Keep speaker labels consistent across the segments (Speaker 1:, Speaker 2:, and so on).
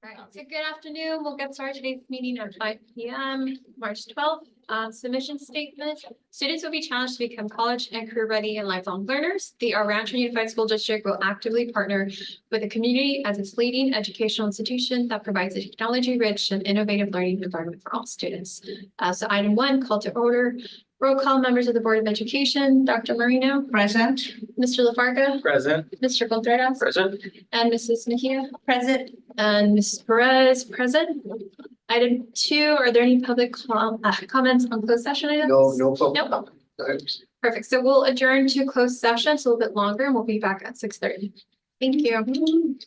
Speaker 1: All right, so good afternoon. We'll get started today's meeting at 5 p.m. March 12th. Submission statement. Students will be challenged to become college and career ready and lifelong learners. The Rancho Unified School District will actively partner with the community as its leading educational institution that provides a technology-rich and innovative learning environment for all students. So item 1, call to order. Roll call, members of the Board of Education. Dr. Marino.
Speaker 2: Present.
Speaker 1: Mr. Lafarga.
Speaker 3: Present.
Speaker 1: Mr. Contreras.
Speaker 3: Present.
Speaker 1: And Mrs. Mejia.
Speaker 2: Present.
Speaker 1: And Mrs. Perez, present. Item 2, are there any public comments on closed session items?
Speaker 3: No public.
Speaker 1: Nope.
Speaker 3: Thanks.
Speaker 1: Perfect. So we'll adjourn to closed session. It's a little bit longer and we'll be back at 6:30. Thank you.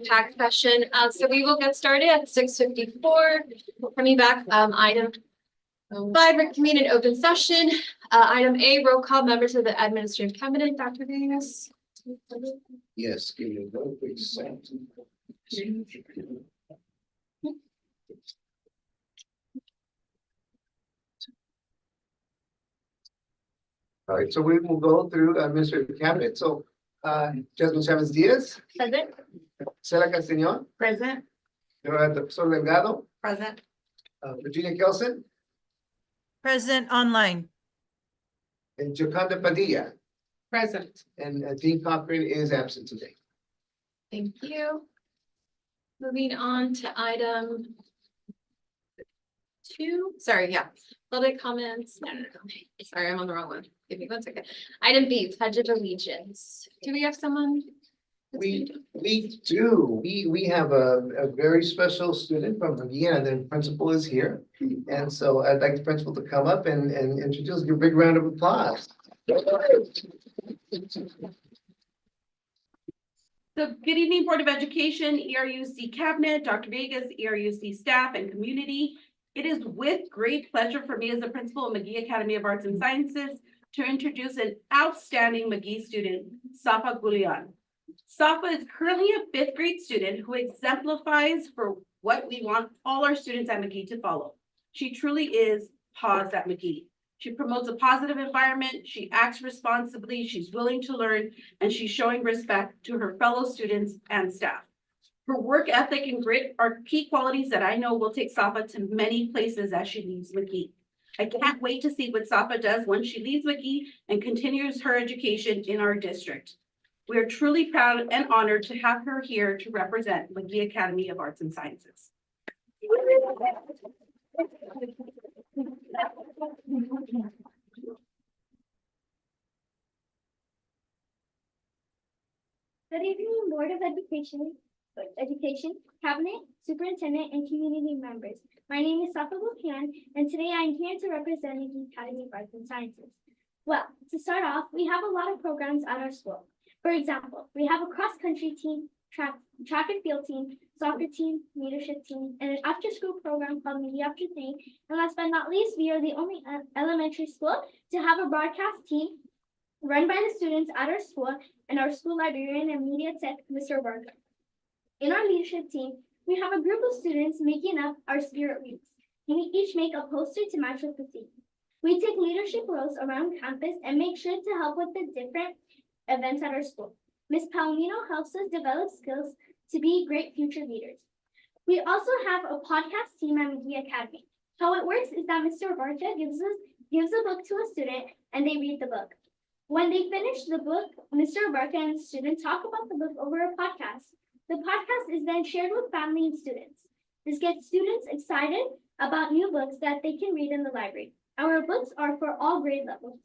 Speaker 1: packed session. So we will get started at 6:54. Coming back, item 5, reconvene in open session. Item A, roll call members of the administrative cabinet. Dr. Davis.
Speaker 2: Yes, give me a vote, please. All right, so we will go through administrative cabinet. So, Jasmine Chavez Diaz,
Speaker 1: Present.
Speaker 2: Cela Castañón,
Speaker 1: Present.
Speaker 2: Sol Delgado,
Speaker 1: Present.
Speaker 2: Virginia Kelson,
Speaker 3: Present online.
Speaker 2: and Jocanda Padilla.
Speaker 1: Present.
Speaker 2: And Dean Cochran is absent today.
Speaker 1: Thank you. Moving on to item 2, public comments. No. Sorry, I'm on the wrong one. Give me 1 second. Item B, pledge of allegiance. Do we have someone?
Speaker 2: We do. We have a very special student from Virginia, and the principal is here. And so I'd like the principal to come up and introduce, give a big round of applause.
Speaker 4: So good evening, Board of Education, ERUSD Cabinet, Dr. Vegas, ERUSD staff and community. It is with great pleasure for me as the principal of McGee Academy of Arts and Sciences to introduce an outstanding McGee student, Safa Gulian. Safa is currently a 5th grade student who exemplifies for what we want all our students at McGee to follow. She truly is paused at McGee. She promotes a positive environment, she acts responsibly, she's willing to learn, and she's showing respect to her fellow students and staff. Her work ethic and grit are key qualities that I know will take Safa to many places as she leaves McGee. I can't wait to see what Safa does once she leaves McGee and continues her education in our district. We are truly proud and honored to have her here to represent McGee Academy of Arts and Sciences.
Speaker 5: Good evening, Board of Education, Cabinet, Superintendent, and community members. My name is Safa Gulian, and today I am here to represent the Academy of Arts and Sciences. Well, to start off, we have a lot of programs at our school. For example, we have a cross-country team, track and field team, soccer team, leadership team, and an after-school program called McGee After 3. And last but not least, we are the only elementary school to have a broadcast team run by the students at our school and our school librarian and media tech, Mr. Varga. In our leadership team, we have a group of students making up our spirit weeks. We each make a poster to match with the theme. We take leadership roles around campus and make sure to help with the different events at our school. Ms. Palomino helps us develop skills to be great future leaders. We also have a podcast team at McGee Academy. How it works is that Mr. Varga gives a book to a student and they read the book. When they finish the book, Mr. Varga and the student talk about the book over a podcast. The podcast is then shared with family and students. This gets students excited about new books that they can read in the library. Our books are for all grade levels.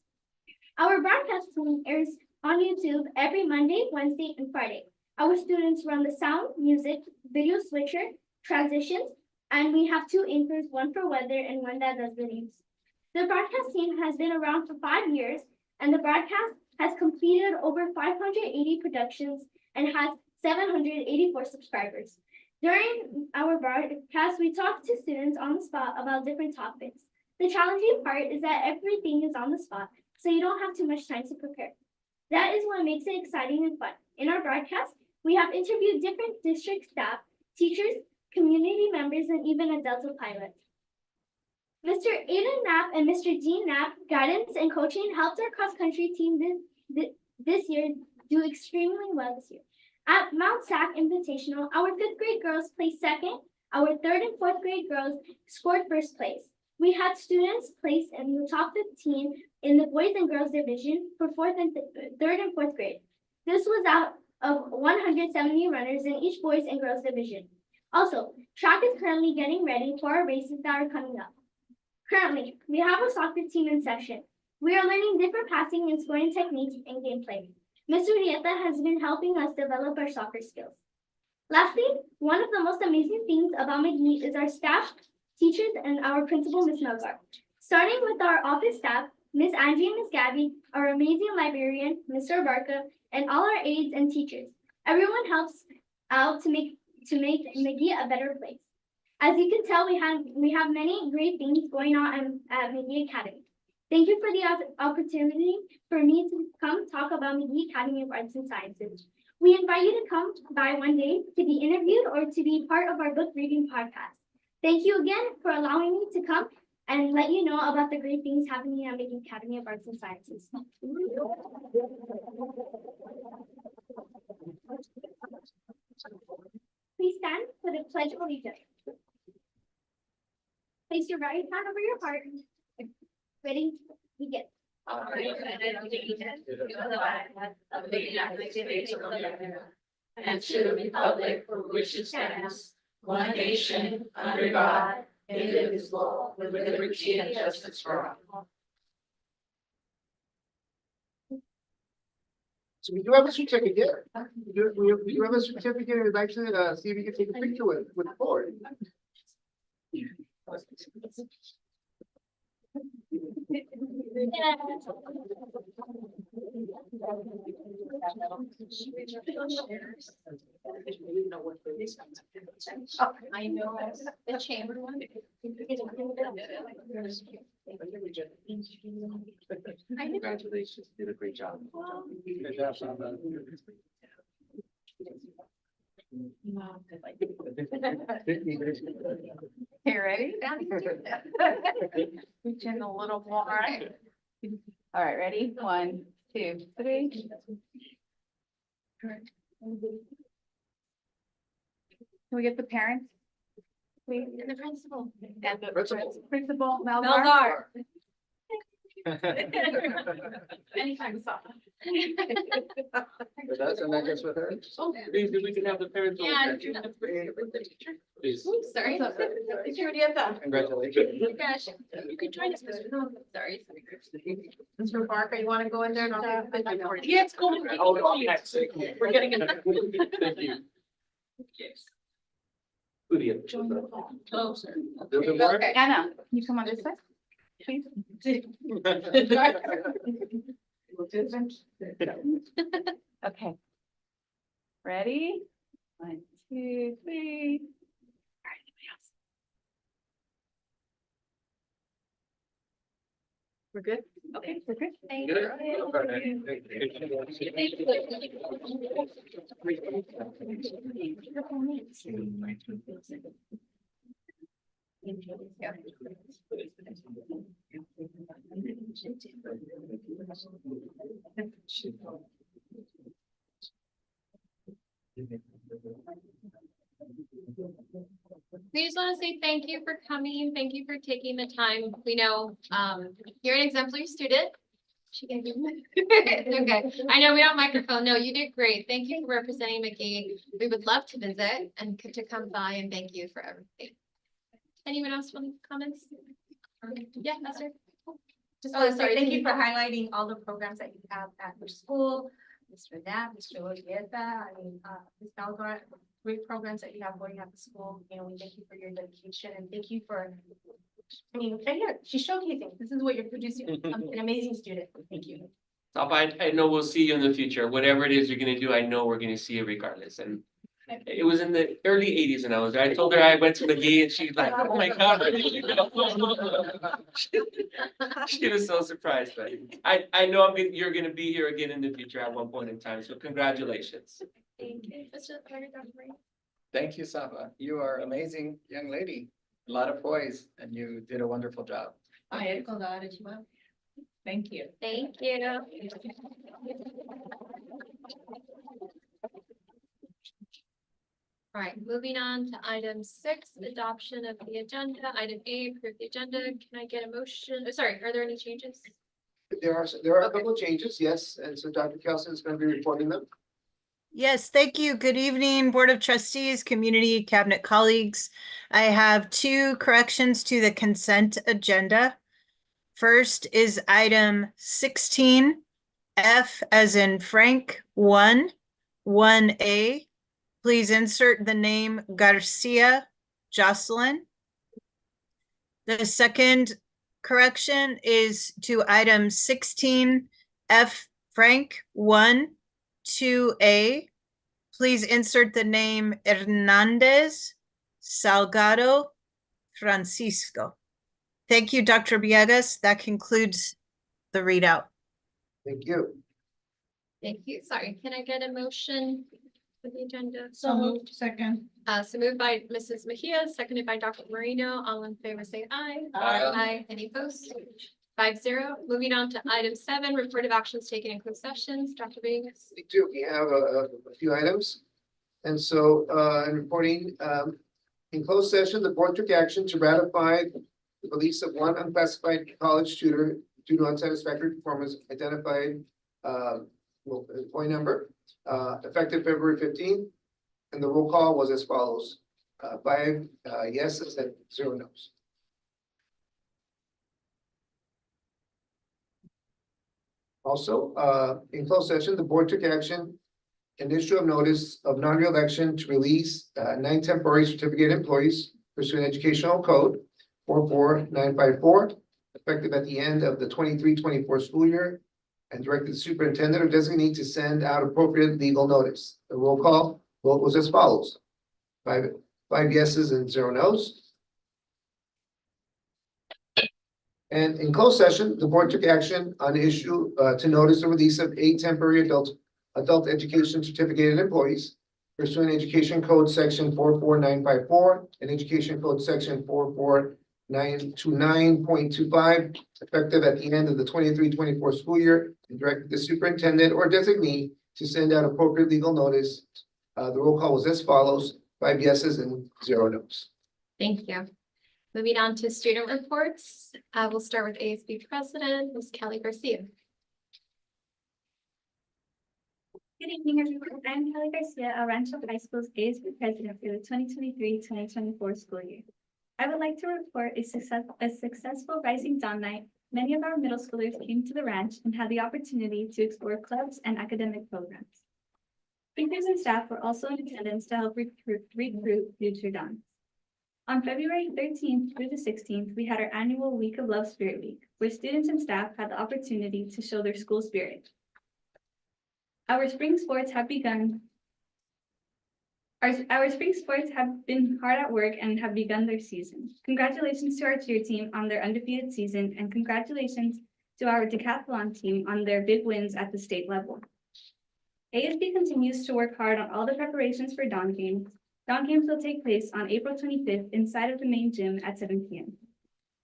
Speaker 5: Our broadcast team airs on YouTube every Monday, Wednesday, and Friday. Our students run the sound, music, video switcher, transitions, and we have 2 anchors, one for weather and one that does the news. The broadcast team has been around for 5 years, and the broadcast has completed over 580 productions and has 784 subscribers. During our broadcast, we talk to students on the spot about different topics. The challenging part is that everything is on the spot, so you don't have too much time to prepare. That is what makes it exciting and fun. In our broadcast, we have interviewed different district staff, teachers, community members, and even a Delta pilot. Mr. Aiden Knapp and Mr. Dean Knapp, guidance and coaching, helped our cross-country team this year do extremely well this year. At Mount Sac Invitational, our 5th grade girls placed second. Our 3rd and 4th grade girls scored first place. We had students place in the top 15 in the boys and girls division for 3rd and 4th grade. This was out of 170 runners in each boys and girls division. Also, track is currently getting ready for our races that are coming up. Currently, we have a soccer team in session. We are learning different passing and scoring techniques and gameplay. Ms. Urieta has been helping us develop our soccer skills. Lastly, one of the most amazing things about McGee is our staff, teachers, and our principal, Ms. Melgar. Starting with our office staff, Ms. Angie and Ms. Gabby, our amazing librarian, Mr. Barca, and all our aides and teachers. Everyone helps out to make McGee a better place. As you can tell, we have many great things going on at McGee Academy. Thank you for the opportunity for me to come talk about McGee Academy of Arts and Sciences. We invite you to come by one day to be interviewed or to be part of our book reading podcast. Thank you again for allowing me to come and let you know about the great things happening at McGee Academy of Arts and Sciences. Please stand for the Pledge of Allegiance. Place your right hand over your heart. Ready? Begin.
Speaker 6: And to the republic for which it stands, one nation, under God, indivisible, with liberty and justice for all.
Speaker 2: So we do have a certificate. We do have a certificate. We'd like to see if we can take a picture with the board.
Speaker 1: I know, the chamber one.
Speaker 2: Congratulations, you did a great job. Good job, Samba.
Speaker 7: You ready? Reach in a little more. All right, ready? 1, 2, 3. Can we get the parents? Please?
Speaker 1: And the principal.
Speaker 7: And the
Speaker 2: Principal.
Speaker 7: Principal Melgar.
Speaker 1: Melgar.
Speaker 4: Anytime, so.
Speaker 2: With us and not just with her.
Speaker 6: Please, if we can have the parents. over
Speaker 1: Yeah.
Speaker 6: there. Please.
Speaker 1: Oops, sorry.
Speaker 2: Congratulations.
Speaker 1: Oh my gosh, you can join us, Mr. No, sorry.
Speaker 3: Mr. Barker, you want to go in there?
Speaker 6: Yes, go. Oh, next. We're getting it. Thank you. Yes. Who do you?
Speaker 1: Oh, sorry.
Speaker 2: There's a board.
Speaker 7: Anna, can you come on this side? Please. Okay. Ready? 1, 2, 3. All right, anybody else? We're good? Okay, we're good.
Speaker 1: Thank
Speaker 6: Good.
Speaker 1: We just want to say thank you for coming. Thank you for taking the time. We know you're an exemplary student. She gave you. Okay, I know we don't microphone. No, you did great. Thank you for representing McGee. We would love to visit and to come by and thank you for everything. Anyone else want comments? Yeah, Master.
Speaker 8: Just
Speaker 1: Oh,
Speaker 8: want to
Speaker 1: sorry,
Speaker 8: say thank you
Speaker 1: can
Speaker 8: for
Speaker 1: you-
Speaker 8: highlighting all the programs that you have at your school, Mr. Knapp, Mr. Olieta, Ms. Malgar, great programs that you have going at the school. You know, we thank you for your dedication and thank you for, I mean, right here, she's showcasing, this is what you're producing, an amazing student. Thank you.
Speaker 6: Stop, I know we'll see you in the future. Whatever it is you're gonna do, I know we're gonna see you regardless. And it was in the early 80s and I was there. I told her I went to McGee and she's like, oh my God. She was so surprised, but I know you're gonna be here again in the future at one point in time. So congratulations.
Speaker 1: Thank you. Mr. Carter, Dr. Ray.
Speaker 9: Thank you, Saba. You are amazing young lady. A lot of poise and you did a wonderful job.
Speaker 8: I echo that as well. Thank you.
Speaker 1: Thank you. All right, moving on to item 6, adoption of the agenda. Item A, approve the agenda. Can I get a motion? Oh, sorry, are there any changes?
Speaker 2: There are a couple of changes, yes, and so Dr. Kelson is going to be reporting them.
Speaker 3: Yes, thank you. Good evening, Board of Trustees, community cabinet colleagues. I have 2 corrections to the consent agenda. First is item 16, F as in Frank 1, 1A. Please insert the name Garcia Jocelyn. The second correction is to item 16, F Frank 1, 2A. please insert the name Hernandez Salgado Francisco. Thank you, Dr. Villegas. That concludes the readout.
Speaker 2: Thank you.
Speaker 1: Thank you. Sorry, can I get a motion for the agenda?
Speaker 6: So moved. Second.
Speaker 1: So moved by Mrs. Mejia, seconded by Dr. Marino. All in favor, say aye.
Speaker 9: Aye.
Speaker 1: Aye. Any opposed? 5-0. Moving on to item 7, report of actions taken in closed sessions. Dr. Vegas.
Speaker 2: We do, we have a few items. And so, in reporting, in closed session, the board took action to ratify the release of one unclassified college tutor due to unsatisfactory performance identified, employee number, effective February 15th. And the roll call was as follows, 5 yeses and 0 nos. Also, in closed session, the board took action an issue of notice of non-reelection to release 9 temporary certificate employees pursuant educational code 44954, effective at the end of the 23-24 school year, and directed the superintendent or designee to send out appropriate legal notice. The roll call vote was as follows: 5 yeses and 0 nos. And in closed session, the board took action on issue to notice the release of 8 temporary adult education certificated employees pursuant to Education Code Section 44954 and Education Code Section 44929.25, effective at the end of the 23-24 school year, and directed the superintendent or designee to send out appropriate legal notice. The roll call was as follows: 5 yeses and 0 nos.
Speaker 1: Thank you. Moving on to student reports. We'll start with ASB President, Ms. Kelly Garcia.
Speaker 5: Good evening, everyone. I'm Kelly Garcia, El Rancho High School's ASB president for the 2023-2024 school year. I would like to report a successful Rising Dawn night. Many of our middle schoolers came to the ranch and had the opportunity to explore clubs and academic programs. Speakers and staff were also in attendance to help recruit future dons. On February 13th through the 16th, we had our annual Week of Love Spirit Week, where students and staff had the opportunity to show their school spirit. Our spring sports have begun. Our spring sports have been hard at work and have begun their season. Congratulations to our cheer team on their undefeated season, and congratulations to our decathlon team on their big wins at the state level. ASB continues to work hard on all the preparations for Dawn Games. Dawn Games will take place on April 25th inside of the main gym at 7 p.m.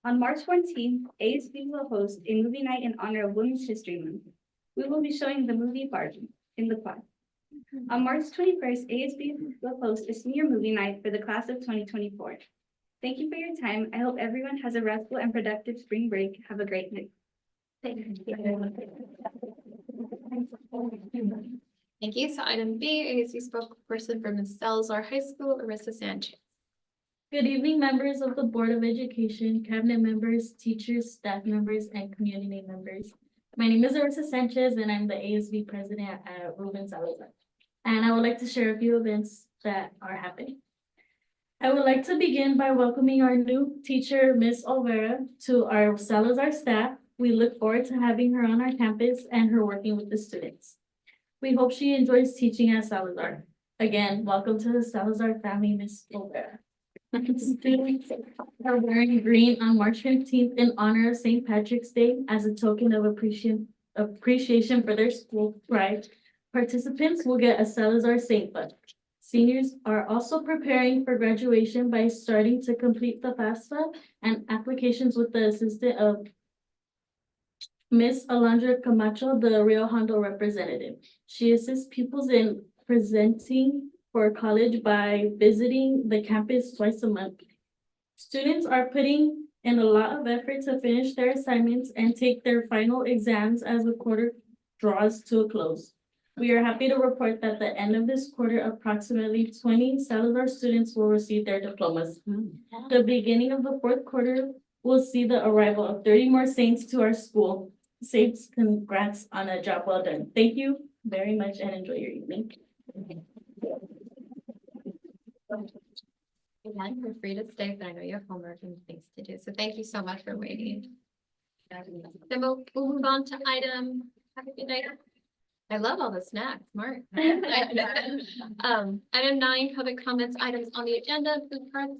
Speaker 5: On March 14th, ASB will host a movie night in honor of Women's History Month. We will be showing the movie Barbie in the quad. On March 21st, ASB will host a senior movie night for the class of 2024. Thank you for your time. I hope everyone has a restful and productive spring break. Have a great night.
Speaker 1: Thank you. So item B, ASB spokesperson for Ms. Salazar High School, ERUSD Sanchez.
Speaker 10: Good evening, members of the Board of Education, cabinet members, teachers, staff members, and community members. My name is ERUSD Sanchez, and I'm the ASB president at Ruben Salazar. And I would like to share a few events that are happening. I would like to begin by welcoming our new teacher, Ms. Olvera, to our Salazar staff. We look forward to having her on our campus and her working with the students. We hope she enjoys teaching at Salazar. Again, welcome to the Salazar family, Ms. Olvera. Students are wearing green on March 15th in honor of St. Patrick's Day as a token of appreciation for their school pride. Participants will get a Salazar Saint Bud. Seniors are also preparing for graduation by starting to complete the FAFSA and applications with the assistance of Ms. Alondra Camacho, the Rio Hondo representative. She assists pupils in presenting for college by visiting the campus twice a month. Students are putting in a lot of effort to finish their assignments and take their final exams as the quarter draws to a close. We are happy to report that at the end of this quarter, approximately 20 Salazar students will receive their diplomas. The beginning of the fourth quarter will see the arrival of 30 more Saints to our school. Saints, congrats on a job well done. Thank you very much and enjoy your evening.
Speaker 1: Again, you're free to stay, but I know you have homework and things to do. So thank you so much for waiting. Then we'll move on to item. Have a good night. I love all the snacks, Mark. Item 9, public comments, items on the agenda,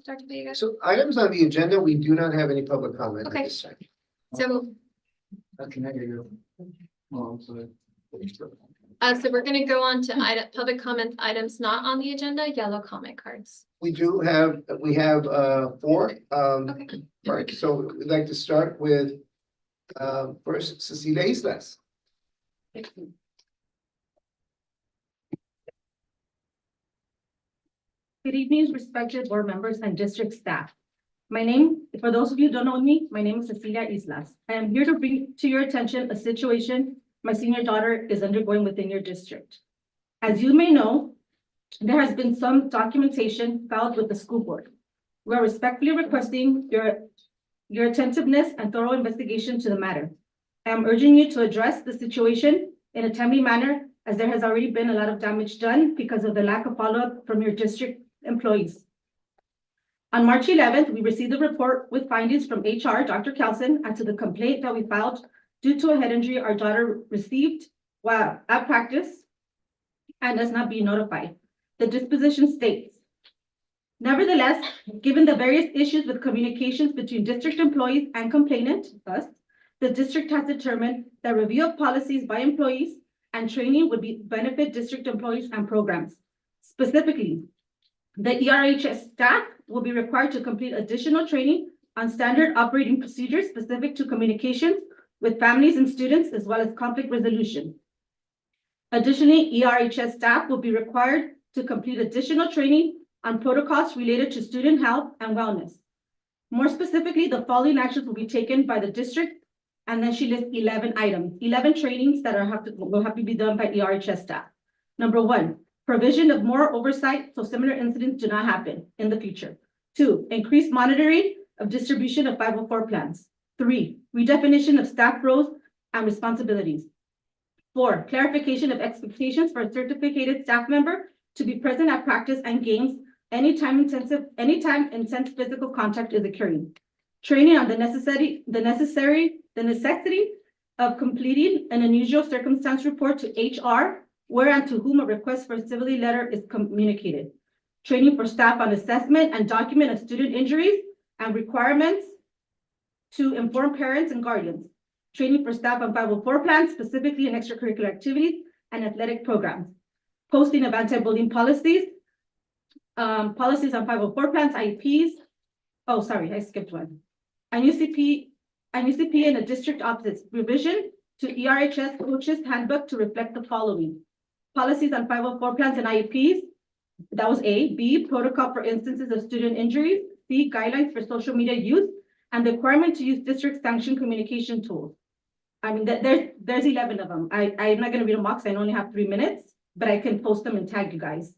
Speaker 1: Dr. Vega.
Speaker 2: So items on the agenda, we do not have any public comment at
Speaker 1: Okay.
Speaker 2: this time.
Speaker 1: So,
Speaker 9: Can I get your? Oh, I'm sorry.
Speaker 1: so we're gonna go on to public comments, items not on the agenda, yellow comment cards.
Speaker 2: We have 4,
Speaker 1: Okay.
Speaker 2: right, so we'd like to start with, first Cecilia Islas.
Speaker 11: Good evening, respected board members and district staff. My name, for those of you who don't know me, my name is Cecilia Islas. I am here to bring to your attention a situation my senior daughter is undergoing within your district. As you may know, there has been some documentation filed with the school board. We are respectfully requesting your attentiveness and thorough investigation to the matter. I am urging you to address the situation in a timely manner, as there has already been a lot of damage done because of the lack of follow-up from your district employees. On March 11th, we received a report with findings from HR, Dr. Kelson, as to the complaint that we filed due to a head injury our daughter received while at practice and does not be notified. The disposition states, nevertheless, given the various issues with communications between district employees and complainant, thus, the district has determined that review of policies by employees and training would benefit district employees and programs. Specifically, the ERHS staff will be required to complete additional training on standard operating procedures specific to communications with families and students, as well as conflict resolution. Additionally, ERHS staff will be required to complete additional training on protocols related to student health and wellness. More specifically, the following actions will be taken by the district, and then she lists 11 items, 11 trainings that will have to be done by ERHS staff. Number 1, provision of more oversight so similar incidents do not happen in the future. 2, increased monitoring of distribution of 504 plans. 3, redefinition of staff roles and responsibilities. 4, clarification of expectations for a certificated staff member to be present at practice and games anytime intense physical contact is occurring. Training on the necessity of completing an unusual circumstance report to HR, where and to whom a request for a civility letter is communicated. Training for staff on assessment and document of student injuries and requirements to inform parents and guardians. Training for staff on 504 plans, specifically in extracurricular activities and athletic programs. Posting of anti-bullying policies, policies on 504 plans, IEPs. Oh, sorry, I skipped one. And UCP in a district office, revision to ERHS coaches handbook to reflect the following. Policies on 504 plans and IEPs. That was A. B, protocol for instances of student injuries. C, guidelines for social media use and the requirement to use district sanctioned communication tools. I mean, there's 11 of them. I'm not gonna read them all because I only have 3 minutes, but I can post them and tag you guys.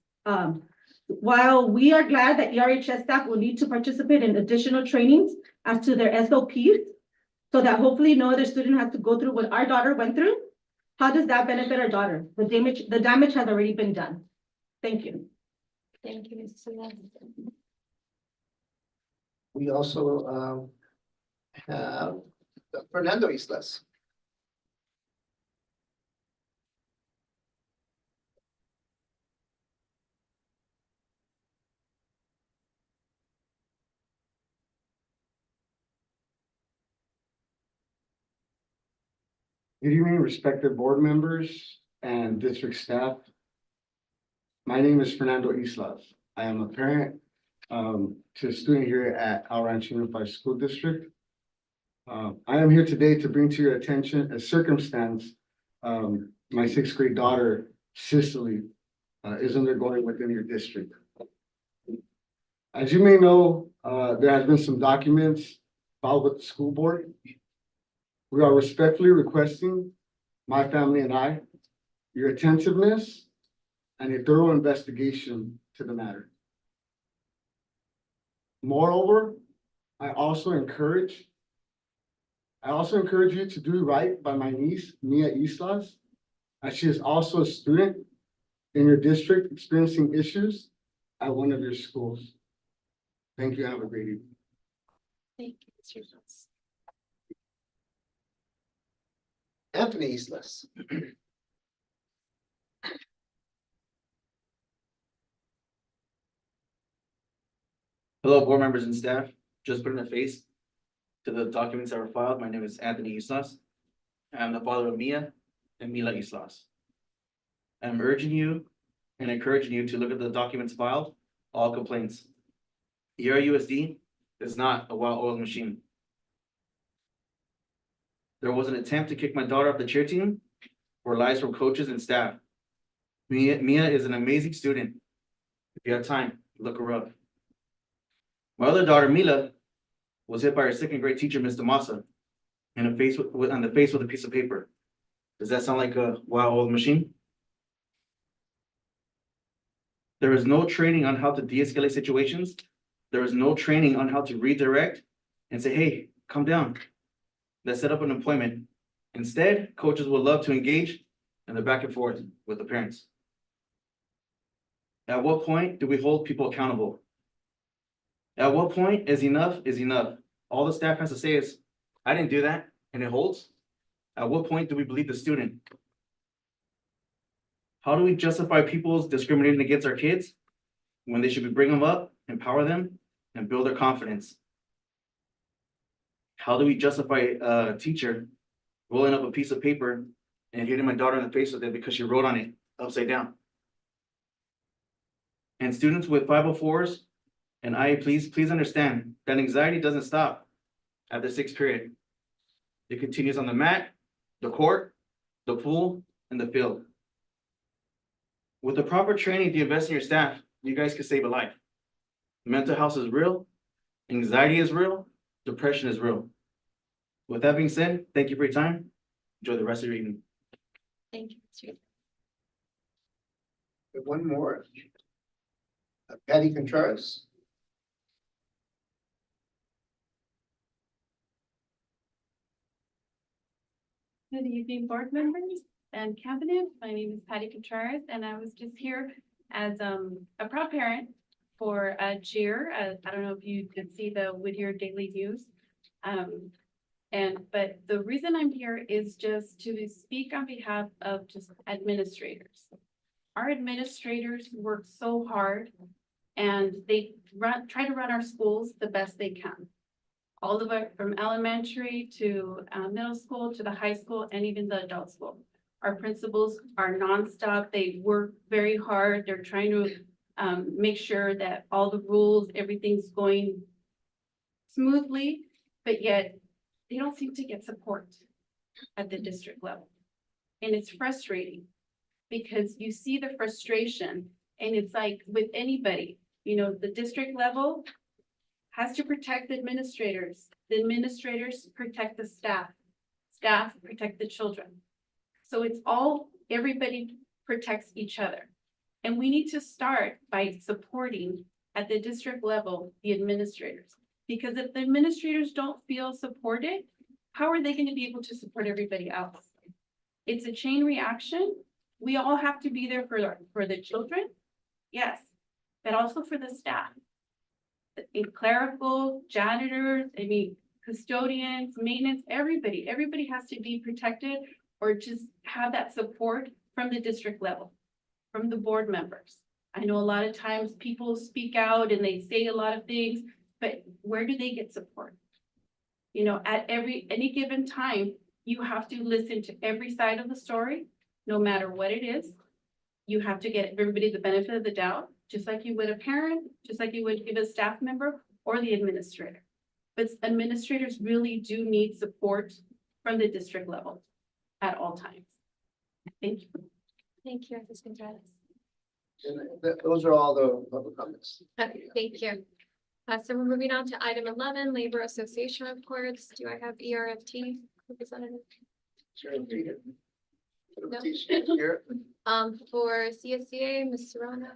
Speaker 11: While we are glad that ERHS staff will need to participate in additional trainings as to their SOPs, so that hopefully no other student has to go through what our daughter went through, how does that benefit our daughter? The damage has already been done. Thank you.
Speaker 1: Thank you, Mrs. Sola.
Speaker 2: We also have Fernando Islas.
Speaker 12: Good evening, respected board members and district staff. My name is Fernando Islas. I am a parent to a student here at El Rancho Unified School District. I am here today to bring to your attention a circumstance my 6th grade daughter, Cicely, is undergoing within your district. As you may know, there has been some documents filed with the school board. We are respectfully requesting, my family and I, your attentiveness and a thorough investigation to the matter. Moreover, I also encourage you to do right by my niece, Mia Islas, as she is also a student in your district experiencing issues at one of your schools. Thank you. Have a great evening.
Speaker 1: Thank you, Mr. Jones.
Speaker 2: Anthony Islas.
Speaker 13: Hello, board members and staff. Just putting a face to the documents that were filed. My name is Anthony Islas. I'm the father of Mia and Mila Islas. I'm urging you and encouraging you to look at the documents filed, all complaints. ERUSD is not a well-oiled machine. There was an attempt to kick my daughter off the cheer team for lies from coaches and staff. Mia is an amazing student. If you have time, look her up. My other daughter, Mila, was hit by her second grade teacher, Ms. Damasa, in the face on the face with a piece of paper. Does that sound like a well-oiled machine? There is no training on how to de-escalate situations. There is no training on how to redirect and say, hey, calm down. Let's set up an appointment. Instead, coaches would love to engage in the back and forth with the parents. At what point do we hold people accountable? At what point is enough is enough? All the staff has to say is, I didn't do that, and it holds. At what point do we believe the student? How do we justify people's discriminating against our kids when they should be bring them up, empower them, and build their confidence? How do we justify a teacher rolling up a piece of paper and hitting my daughter in the face with it because she wrote on it upside down? And students with 504s and please understand that anxiety doesn't stop at the sixth period. It continues on the mat, the court, the pool, and the field. With the proper training to invest in your staff, you guys could save a life. Mental health is real, anxiety is real, depression is real. With that being said, thank you for your time. Enjoy the rest of your evening.
Speaker 1: Thank you. Mr. Islas.
Speaker 2: One more. Patty Contreras.
Speaker 4: Good evening, board members and cabinet. My name is Patty Contreras, and I was just here as a proud parent for Cheer. I don't know if you did see the Whittier Daily News. But the reason I'm here is just to speak on behalf of just administrators. Our administrators work so hard and they try to run our schools the best they can. All the way from elementary to middle school to the high school and even the adult school. Our principals are nonstop. They work very hard. They're trying to make sure that all the rules, everything's going smoothly, but yet they don't seem to get support at the district level. And it's frustrating because you see the frustration and it's like with anybody, you know, the district level has to protect the administrators. The administrators protect the staff. Staff protect the children. So it's all, everybody protects each other. And we need to start by supporting at the district level, the administrators. Because if the administrators don't feel supported, how are they going to be able to support everybody else? It's a chain reaction. We all have to be there for the children, yes, but also for the staff. In clerical, janitors, I mean, custodians, maintenance, everybody has to be protected or just have that support from the district level, from the board members. I know a lot of times people speak out and they say a lot of things, but where do they get support? You know, at any given time, you have to listen to every side of the story, no matter what it is. You have to get everybody the benefit of the doubt, just like you would a parent, just like you would give a staff member or the administrator. But administrators really do need support from the district level at all times. Thank you.
Speaker 1: Thank you, Ms. Gonzalez.
Speaker 2: And those are all the public comments.
Speaker 1: Okay, thank you. So we're moving on to item 11, Labor Association reports. Do I have ERFT representative?
Speaker 2: Sure, Peter.
Speaker 1: No.
Speaker 2: Here.
Speaker 1: For CSCA, Ms. Serrano,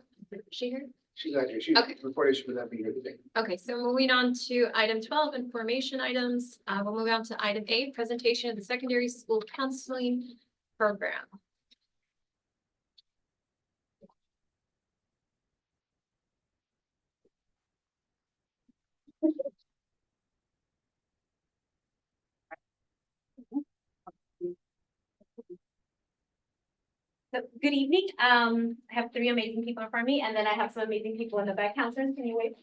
Speaker 1: she here?
Speaker 2: She's not here. She
Speaker 1: Okay.
Speaker 2: reported she would not be here today.
Speaker 1: Okay, so moving on to item 12, information items. We'll move on to item 8, presentation of the secondary school counseling program.
Speaker 14: So, good evening. I have 3 amazing people in front of me, and then I have some amazing people in the back. Counselors, can you wait?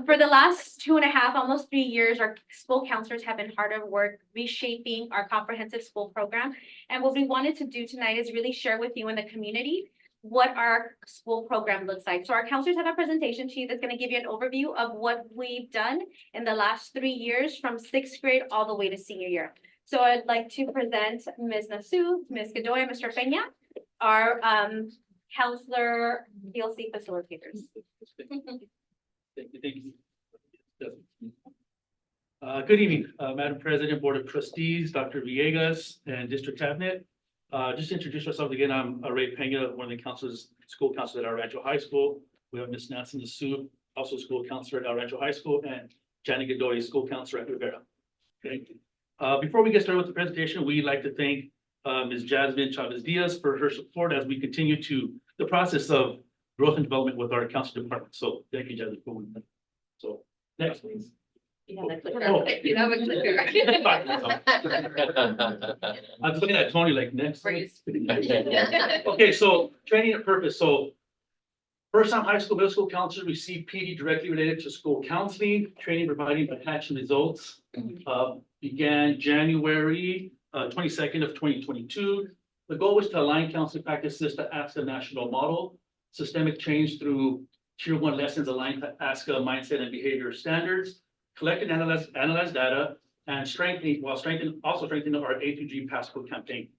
Speaker 8: For the last 2.5, almost 3 years, our school counselors have been hard at work reshaping our comprehensive school program. And what we wanted to do tonight is really share with you in the community what our school program looks like. So our counselors have a presentation to you that's going to give you an overview of what we've done in the last 3 years from 6th grade all the way to senior year. So I'd like to present Ms. Nasu, Ms. Godoy, Mr. Peña, our counselor PLC facilitators.
Speaker 14: Thank you. Good evening, Madam President, Board of Trustees, Dr. Villegas, and District Cabinet. Just to introduce ourselves again, I'm Ray Peña, one of the counselors, school counselors at our Rancho High School. We have Ms. Nancy Nasu, also school counselor at our Rancho High School, and Janet Godoy, school counselor at Rivera. Okay. Before we get started with the presentation, we'd like to thank Ms. Jasmine Chavez Diaz for her support as we continue to the process of growth and development with our council department. So thank you, Jasmine. So next, please.
Speaker 8: You have a clicker.
Speaker 14: Oh.
Speaker 8: You have a clicker.
Speaker 14: I was looking at Tony like next.
Speaker 8: For you.
Speaker 14: Okay, so training and purpose. So first-time high school, middle school counselors receive PD directly related to school counseling, training providing attached results. Began January 22nd of 2022. The goal was to align counseling practices to ASCA national model, systemic change through Tier 1 lessons aligned to ASCA mindset and behavior standards, collect and analyze data, and strengthening our A to G passport campaign.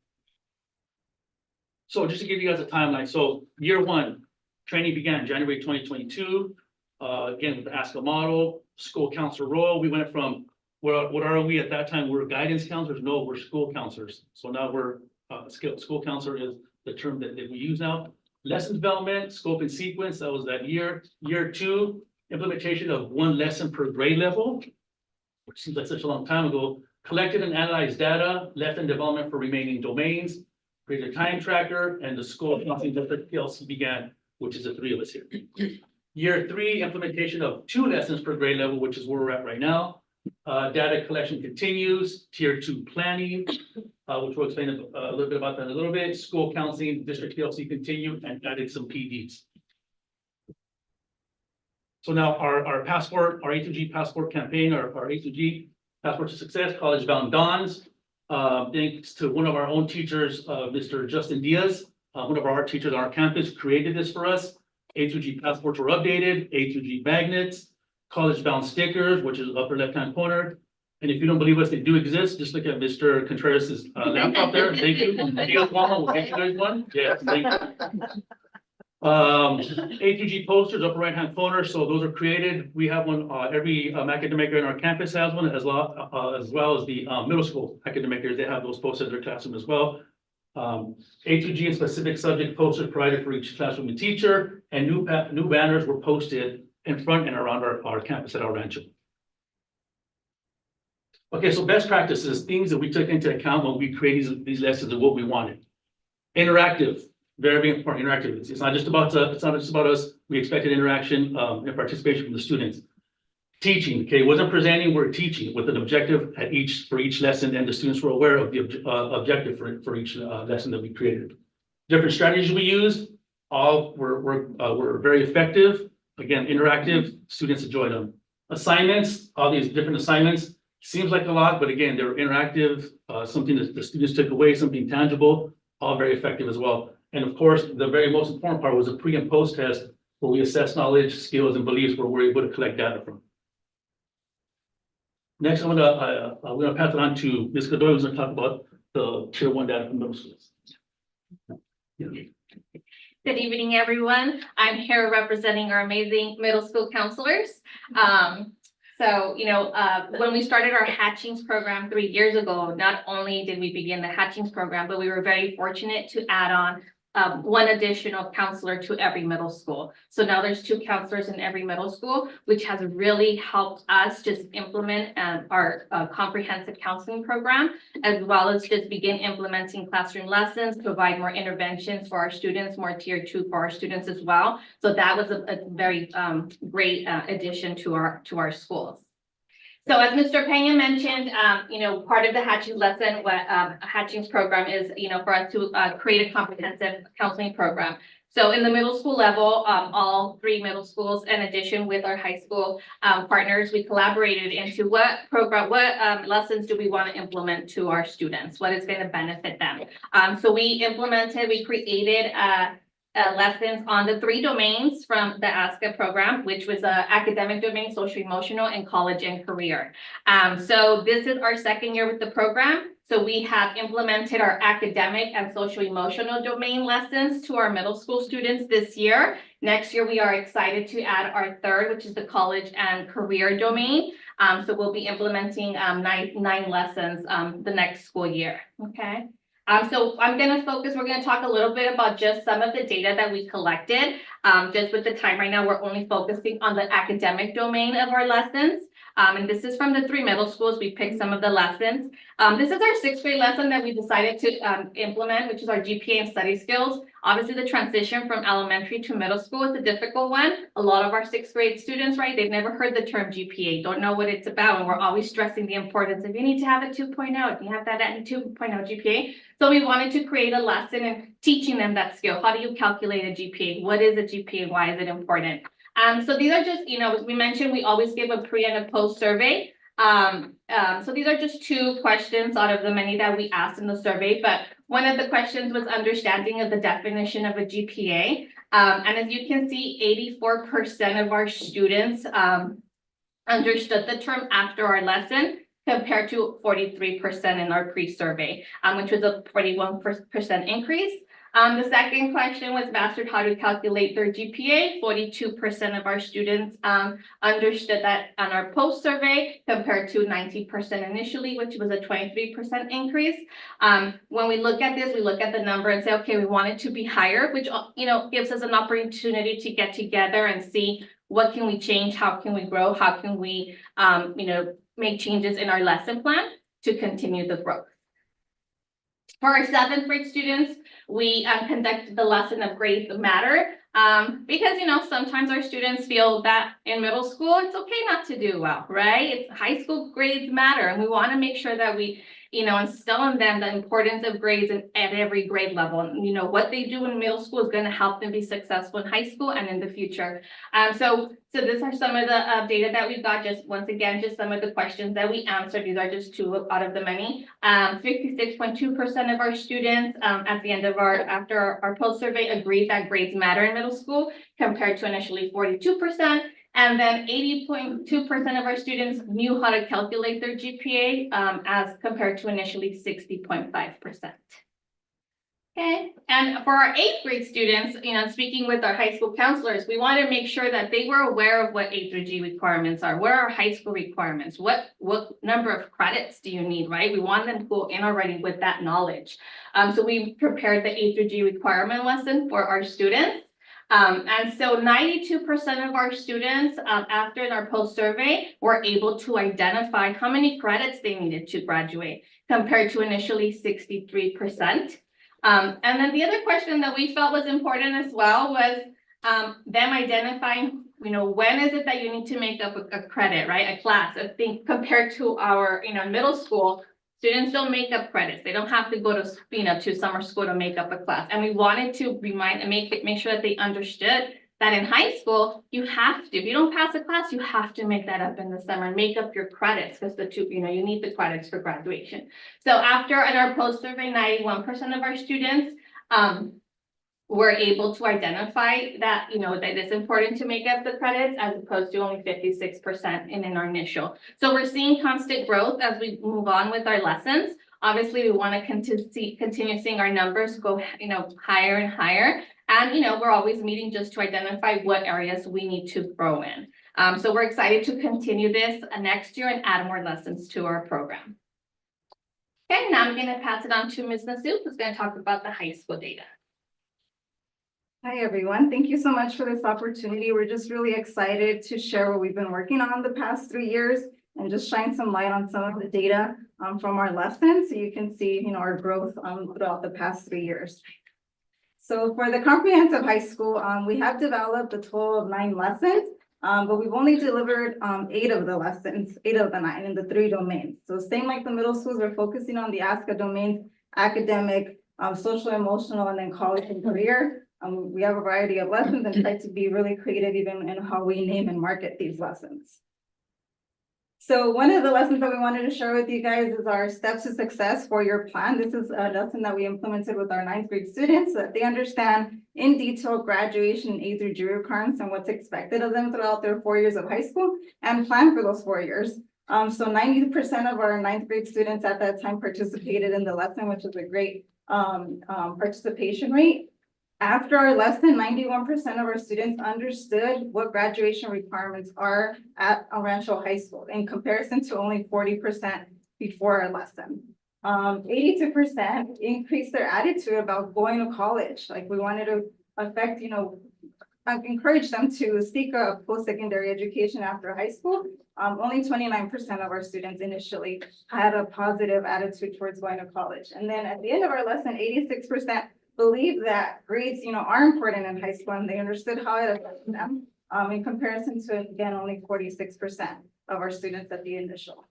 Speaker 14: So just to give you guys a timeline, so year 1, training began January 2022. Again, with the ASCA model, school counselor role, we went from what are we at that time? We're guidance counselors. No, we're school counselors. So now we're school counselor is the term that we use now. Lesson development, scope and sequence, that was that year. Year 2, implementation of 1 lesson per grade level, which seems like such a long time ago. Collected and analyzed data, lesson development for remaining domains, created a time tracker, and the school counseling district PLC began, which is the 3 of us here. Year 3, implementation of 2 lessons per grade level, which is where we're at right now. Data collection continues. Tier 2 planning, which we'll explain a little bit about that in a little bit. School counseling, district PLC continued, and added some PDs. So now our passport, our A2G passport campaign, our A2G passport to success, college bound dawns. Thanks to one of our own teachers, Mr. Justin Diaz, one of our art teachers on our campus created this for us. A2G passports were updated, A2G magnets, college bound stickers, which is upper left-hand corner. And if you don't believe us, they do exist. Just look at Mr. Contreras' laptop there. Thank you. If you guys want one, we'll get you guys one. Yes, thank you. A2G posters, upper right-hand corner. So those are created. We have one, every academic in our campus has one, as well as the middle school academic. They have those posters in their classroom as well. A2G and specific subject posters provided for each classroom and teacher, and new banners were posted in front and around our campus at our rancho. Okay, so best practices, things that we took into account when we created these lessons and what we wanted. Interactive, very important. Interactive. It's not just about us. We expected interaction and participation from the students. Teaching, okay, wasn't presenting, we're teaching with an objective for each lesson, and the students were aware of the objective for each lesson that we created. Different strategies we used, all were very effective. Again, interactive, students enjoyed them. Assignments, all these different assignments, seems like a lot, but again, they're interactive, something that the students took away, something tangible, all very effective as well. And of course, the very most important part was a pre and post test where we assess knowledge, skills, and beliefs where we're able to collect data from. Next, we're gonna pass it on to Ms. Godoy, who's gonna talk about the Tier 1 data from middle schools. Yeah.
Speaker 15: Good evening, everyone. I'm here representing our amazing middle school counselors. When we started our Hatchings program 3 years ago, not only did we begin the Hatchings program, but we were very fortunate to add on 1 additional counselor to every middle school. So now there's 2 counselors in every middle school, which has really helped us just implement our comprehensive counseling program, as well as just begin implementing classroom lessons, provide more interventions for our students, more Tier 2 for our students as well. So that was a very great addition to our schools. So as Mr. Peña mentioned, part of the Hatchings lesson, Hatchings program is, for us to create a comprehensive counseling program. So in the middle school level, all three middle schools, in addition with our high school partners, we collaborated into what lessons do we want to implement to our students? What is going to benefit them? So we created lessons on the 3 domains from the ASCA program, which was academic domain, social emotional, and college and career. So this is our second year with the program. So we have implemented our academic and social emotional domain lessons to our middle school students this year. Next year, we are excited to add our third, which is the college and career domain. So we'll be implementing nine lessons the next school year, okay? So we're gonna talk a little bit about just some of the data that we collected. Just with the time right now, we're only focusing on the academic domain of our lessons. And this is from the 3 middle schools. We picked some of the lessons. This is our 6th grade lesson that we decided to implement, which is our GPA and study skills. Obviously, the transition from elementary to middle school is a difficult one. A lot of our 6th grade students, right, they've never heard the term GPA, don't know what it's about. And we're always stressing the importance of you need to have a 2.0, you have that at 2.0 GPA. So we wanted to create a lesson and teaching them that skill. How do you calculate a GPA? What is a GPA? Why is it important? So these are just, as we mentioned, we always give a pre and a post survey. So these are just 2 questions out of the many that we asked in the survey, but one of the questions was understanding of the definition of a GPA. And as you can see, 84% of our students understood the term after our lesson, compared to 43% in our pre-survey, which was a 41% increase. The second question was mastered how to calculate their GPA. 42% of our students understood that on our post survey, compared to 90% initially, which was a 23% increase. When we look at this, we look at the number and say, okay, we want it to be higher, which gives us an opportunity to get together and see what can we change, how can we grow, how can we make changes in our lesson plan to continue the growth. For our 7th grade students, we conducted the lesson of grades matter because, sometimes our students feel that in middle school, it's okay not to do well, right? It's high school grades matter. And we want to make sure that we, instill in them the importance of grades at every grade level. And, what they do in middle school is going to help them be successful in high school and in the future. So these are some of the data that we've got. Just once again, just some of the questions that we answered. These are just 2 out of the many. 56.2% of our students at the end of after our post survey agreed that grades matter in middle school, compared to initially 42%. And then 80.2% of our students knew how to calculate their GPA as compared to initially 60.5%. Okay, and for our 8th grade students, speaking with our high school counselors, we want to make sure that they were aware of what A through G requirements are. What are high school requirements? What number of credits do you need, right? We want them to go in already with that knowledge. So we prepared the A through G requirement lesson for our students. And so 92% of our students, after our post survey, were able to identify how many credits they needed to graduate, compared to initially 63%. And then the other question that we felt was important as well was them identifying, when is it that you need to make up a credit, right? A class. I think compared to our, middle school, students don't make up credits. They don't have to go to, to summer school to make up a class. And we wanted to remind and make sure that they understood that in high school, you have to, if you don't pass a class, you have to make that up in the summer and make up your credits, because you need the credits for graduation. So after in our post survey, 91% of our students were able to identify that, that it's important to make up the credits, as opposed to only 56% in our initial. So we're seeing constant growth as we move on with our lessons. Obviously, we want to continue seeing our numbers go, higher and higher. And, we're always meeting just to identify what areas we need to grow in. So we're excited to continue this next year and add more lessons to our program. Okay, now I'm going to pass it on to Ms. Nasu, who's going to talk about the high school data.
Speaker 16: Hi, everyone. Thank you so much for this opportunity. We're just really excited to share what we've been working on the past 3 years and just shine some light on some of the data from our lessons, so you can see, our growth throughout the past 3 years. So for the comprehensive high school, we have developed a total of 9 lessons, but we've only delivered 8 of the lessons, 8 of the 9 in the 3 domains. So same like the middle schools, we're focusing on the ASCA domains, academic, social, emotional, and then college and career. We have a variety of lessons and try to be really creative even in how we name and market these lessons. So one of the lessons that we wanted to share with you guys is our steps to success for your plan. This is a lesson that we implemented with our 9th grade students so that they understand in detail graduation and A through G requirements and what's expected of them throughout their 4 years of high school and plan for those 4 years. So 90% of our 9th grade students at that time participated in the lesson, which is a great participation rate. After our lesson, 91% of our students understood what graduation requirements are at El Rancho High School in comparison to only 40% before our lesson. 82% increased their attitude about going to college. Like we wanted to affect, encourage them to seek a post-secondary education after high school. Only 29% of our students initially had a positive attitude towards going to college. And then at the end of our lesson, 86% believe that grades, are important in high school and they understood how it affects them. In comparison to, again, only 46% of our students at the initial.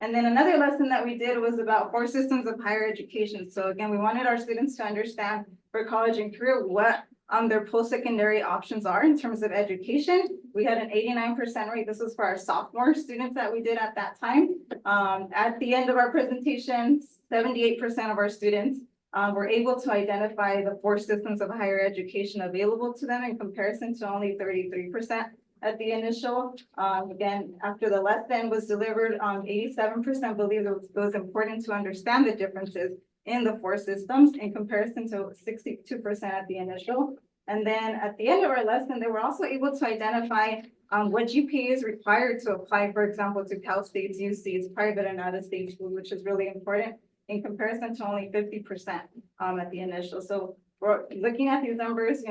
Speaker 16: And then another lesson that we did was about 4 systems of higher education. So again, we wanted our students to understand for college and career what their post-secondary options are in terms of education. We had an 89% rate. This was for our sophomore students that we did at that time. At the end of our presentation, 78% of our students were able to identify the 4 systems of higher education available to them in comparison to only 33% at the initial. Again, after the lesson was delivered, 87% believed it was important to understand the differences in the 4 systems in comparison to 62% at the initial. And then at the end of our lesson, they were also able to identify what GPA is required to apply, for example, to Cal State's UC's private and out-of-state school, which is really important in comparison to only 50% at the initial. So we're looking at these numbers,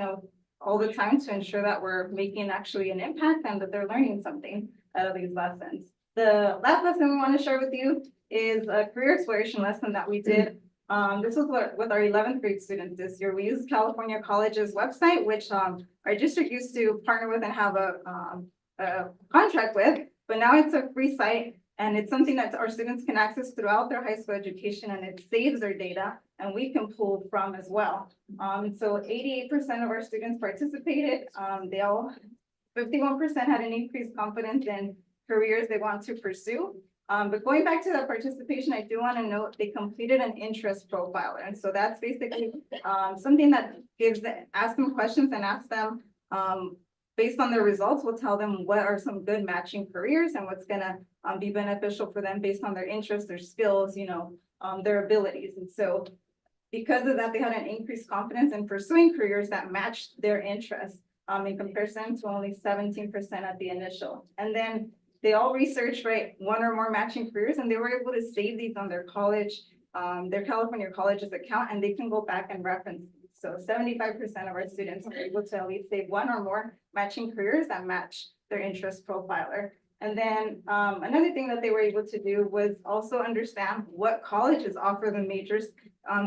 Speaker 16: all the time to ensure that we're making actually an impact and that they're learning something out of these lessons. The last lesson we want to share with you is a career exploration lesson that we did. This was with our 11th grade students this year. We used California College's website, which our district used to partner with and have a contract with, but now it's a free site. And it's something that our students can access throughout their high school education, and it saves their data and we can pull from as well. So 88% of our students participated. 51% had an increased confidence in careers they want to pursue. But going back to the participation, I do want to note they completed an interest profile. And so that's basically something that ask them questions and ask them based on their results, we'll tell them what are some good matching careers and what's gonna be beneficial for them based on their interests, their skills, their abilities. And so because of that, they had an increased confidence in pursuing careers that matched their interests in comparison to only 17% at the initial. And then they all researched, right, 1 or more matching careers, and they were able to save these on their college, their California College's account, and they can go back and reference. So 75% of our students are able to at least save 1 or more matching careers that match their interest profiler. And then another thing that they were able to do was also understand what colleges offer the majors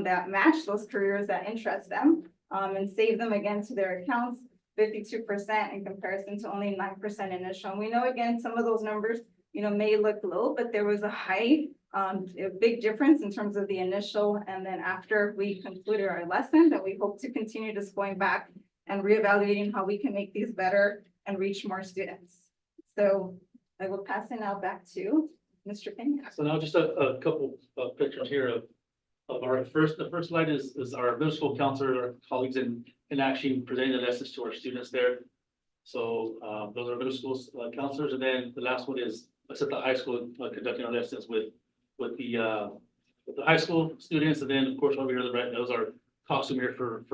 Speaker 16: that match those careers that interest them and save them again to their accounts, 52% in comparison to only 9% initial. And we know, again, some of those numbers, may look low, but there was a big difference in terms of the initial. And then after we concluded our lesson, that we hope to continue just going back and reevaluating how we can make these better and reach more students. So I will pass it now back to Mr. Pena.
Speaker 14: So now just a couple of pictures here of our the first slide is our middle school counselor, our colleagues in actually presenting the lessons to our students there. So those are middle school counselors, and then the last one is us at the high school conducting our lessons with the high school students, and then of course over here the right, those are costume here for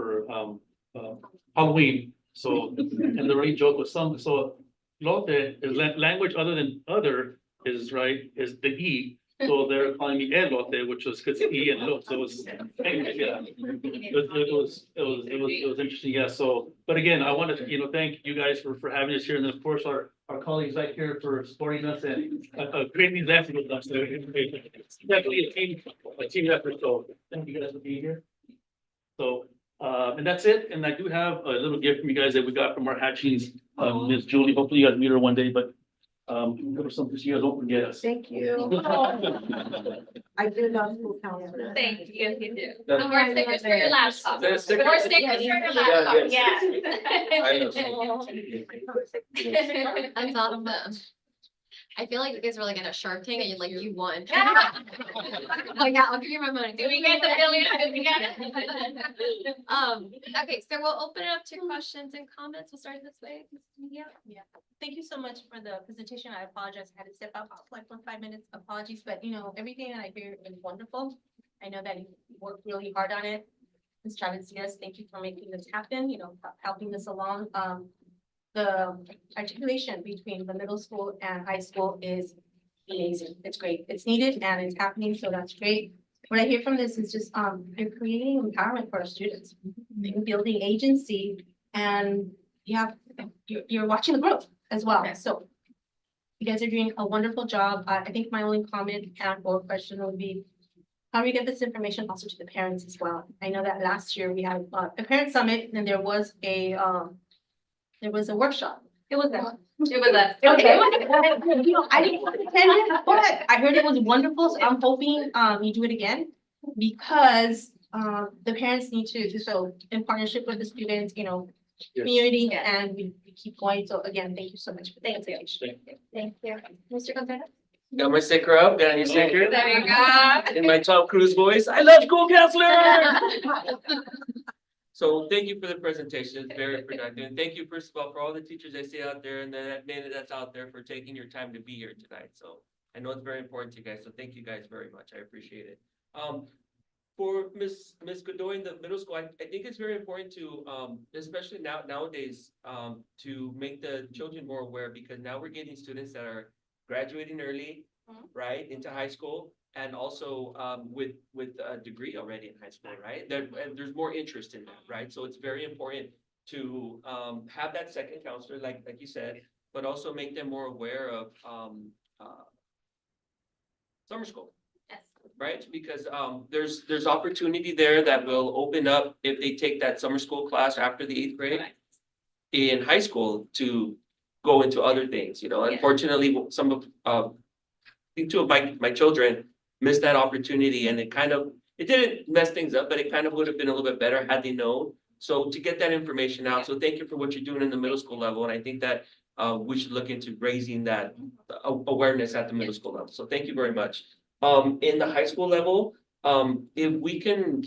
Speaker 14: Halloween. So and the running joke was so lote is language other than other is the E. So they're calling me elote, which was because E and lo, so it was yeah. It was interesting, yeah. So, but again, I want to thank you guys for having us here, and then of course our colleagues right here for supporting us and creating these lessons with us. So definitely a team effort. So thank you guys for being here. So and that's it. And I do have a little gift from you guys that we got from our Hatchings, Ms. Julie. Hopefully you guys meet her one day, but There were some, you guys don't forget us.
Speaker 8: Thank you. I do love school counselor.
Speaker 15: Thank you, you do.
Speaker 14: That's-
Speaker 15: And more stickers for your laptop.
Speaker 9: There are stickers?
Speaker 15: More stickers for your laptop, yeah.
Speaker 1: That's awesome. I feel like you guys were like in a Shark Tank and you won. Oh yeah, I'll give you my money.
Speaker 15: Do we get the billion? Do we get it?
Speaker 1: Okay, so we'll open it up to questions and comments. We'll start this way. Yeah.
Speaker 8: Thank you so much for the presentation. I apologize. I had to step out like for 5 minutes. Apologies, but everything that I hear is wonderful. I know that you worked really hard on it. Ms. Travis, yes, thank you for making this happen, helping us along. The articulation between the middle school and high school is amazing. It's great. It's needed and it's happening, so that's great. What I hear from this is just, you're creating empowerment for our students, you're building agency, and you're watching the growth as well. So you guys are doing a wonderful job. I think my only comment and or question would be, how do we get this information also to the parents as well? I know that last year we had a parent summit and there was a workshop.
Speaker 15: It was that. It was that.
Speaker 8: Okay. I didn't attend it, but I heard it was wonderful, so I'm hoping you do it again. Because the parents need to, so in partnership with the students, community, and we keep going. So again, thank you so much for the invitation.
Speaker 1: Thank you. Mr. Contreras?
Speaker 9: Got my sticker up, got a new sticker.
Speaker 15: There you go.
Speaker 9: In my Tom Cruise voice, I love school counselors. So thank you for the presentation. It's very productive. And thank you, first of all, for all the teachers I see out there and the admin that's out there for taking your time to be here tonight. So I know it's very important to you guys. So thank you guys very much. I appreciate it. For Miss Godoy in the middle school, I think it's very important to, especially nowadays, to make the children more aware, because now we're getting students that are graduating early, right, into high school. And also with a degree already in high school, right? And there's more interest in that, right? So it's very important to have that second counselor, like you said, but also make them more aware of summer school.
Speaker 15: Yes.
Speaker 9: Right? Because there's opportunity there that will open up if they take that summer school class after the 8th grade in high school to go into other things. Unfortunately, some of I think two of my children missed that opportunity, and it didn't mess things up, but it kind of would have been a little bit better had they known. So to get that information out, so thank you for what you're doing in the middle school level, and I think that we should look into raising that awareness at the middle school level. So thank you very much. In the high school level, if we can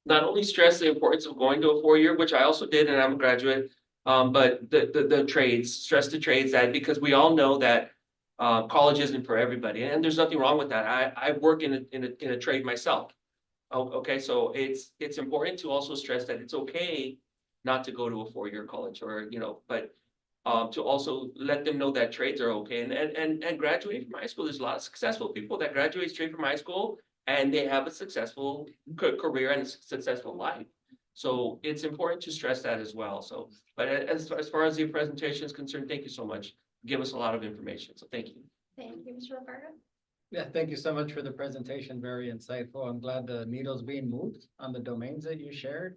Speaker 9: not only stress the importance of going to a 4-year, which I also did, and I'm a graduate, but the trades, stress the trades, that because we all know that college isn't for everybody, and there's nothing wrong with that. I work in a trade myself. Okay, so it's important to also stress that it's okay not to go to a 4-year college, or but to also let them know that trades are okay, and graduating from high school, there's a lot of successful people that graduate straight from high school and they have a successful career and a successful life. So it's important to stress that as well. So, but as far as the presentation is concerned, thank you so much. Give us a lot of information. So thank you.
Speaker 1: Thank you, Mr. Roberta.
Speaker 9: Yeah,
Speaker 17: thank you so much for the presentation. Very insightful. I'm glad the needle's being moved on the domains that you shared.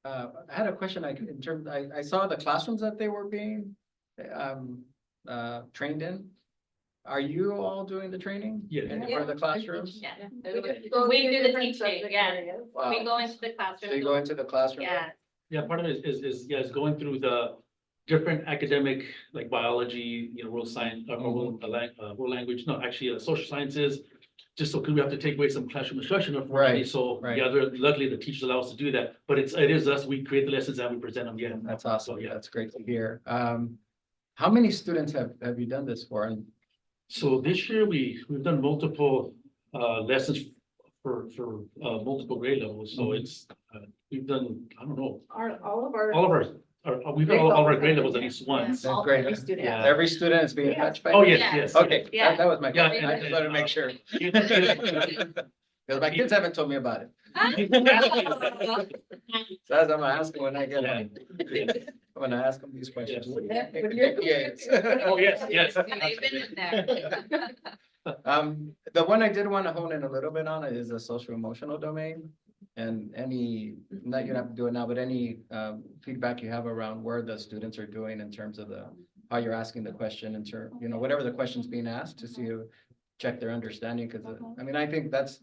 Speaker 17: I had a question. I saw the classrooms that they were being trained in. Are you all doing the training?
Speaker 14: Yeah.
Speaker 17: For the classrooms?
Speaker 15: Yeah. We do the teaching, yeah.
Speaker 17: Wow.
Speaker 15: We go into the
Speaker 17: So
Speaker 15: classroom.
Speaker 17: you go into the classroom?
Speaker 15: Yeah.
Speaker 14: Yeah, part of it is going through the different academic, like biology, world science, world language, no, actually, social sciences. Just so, because we have to take away some classroom instruction, unfortunately,
Speaker 17: Right,
Speaker 14: so,
Speaker 17: right.
Speaker 14: yeah, luckily the teachers allow us to do that, but it is us, we create the lessons and we present them, yeah.
Speaker 17: That's awesome.
Speaker 14: So, yeah.
Speaker 17: That's great to hear. How many students have you done this for? And
Speaker 14: So this year, we've done multiple lessons for multiple grade levels, so it's, we've done, I don't know,
Speaker 16: All of our.
Speaker 14: we've got all of our grade levels at least once.
Speaker 17: that's great.
Speaker 16: Every student.
Speaker 14: Yeah.
Speaker 17: Every student is being touched by?
Speaker 14: Oh,
Speaker 17: this?
Speaker 14: yes, yes.
Speaker 17: Okay,
Speaker 15: Yeah.
Speaker 17: that was my
Speaker 14: Yeah,
Speaker 17: question. I just wanted to make sure. Because my kids haven't told me about it. So as I'm asking when I get
Speaker 14: Yeah.
Speaker 17: home. I'm gonna ask them these questions.
Speaker 14: Yes. Oh, yes, yes.
Speaker 15: They've been in there.
Speaker 17: The one I did want to hone in a little bit on is the social emotional domain. And any, not you don't have to do it now, but any feedback you have around where the students are doing in terms of how you're asking the question and whatever the question's being asked to see, check their understanding, because I mean, I think that's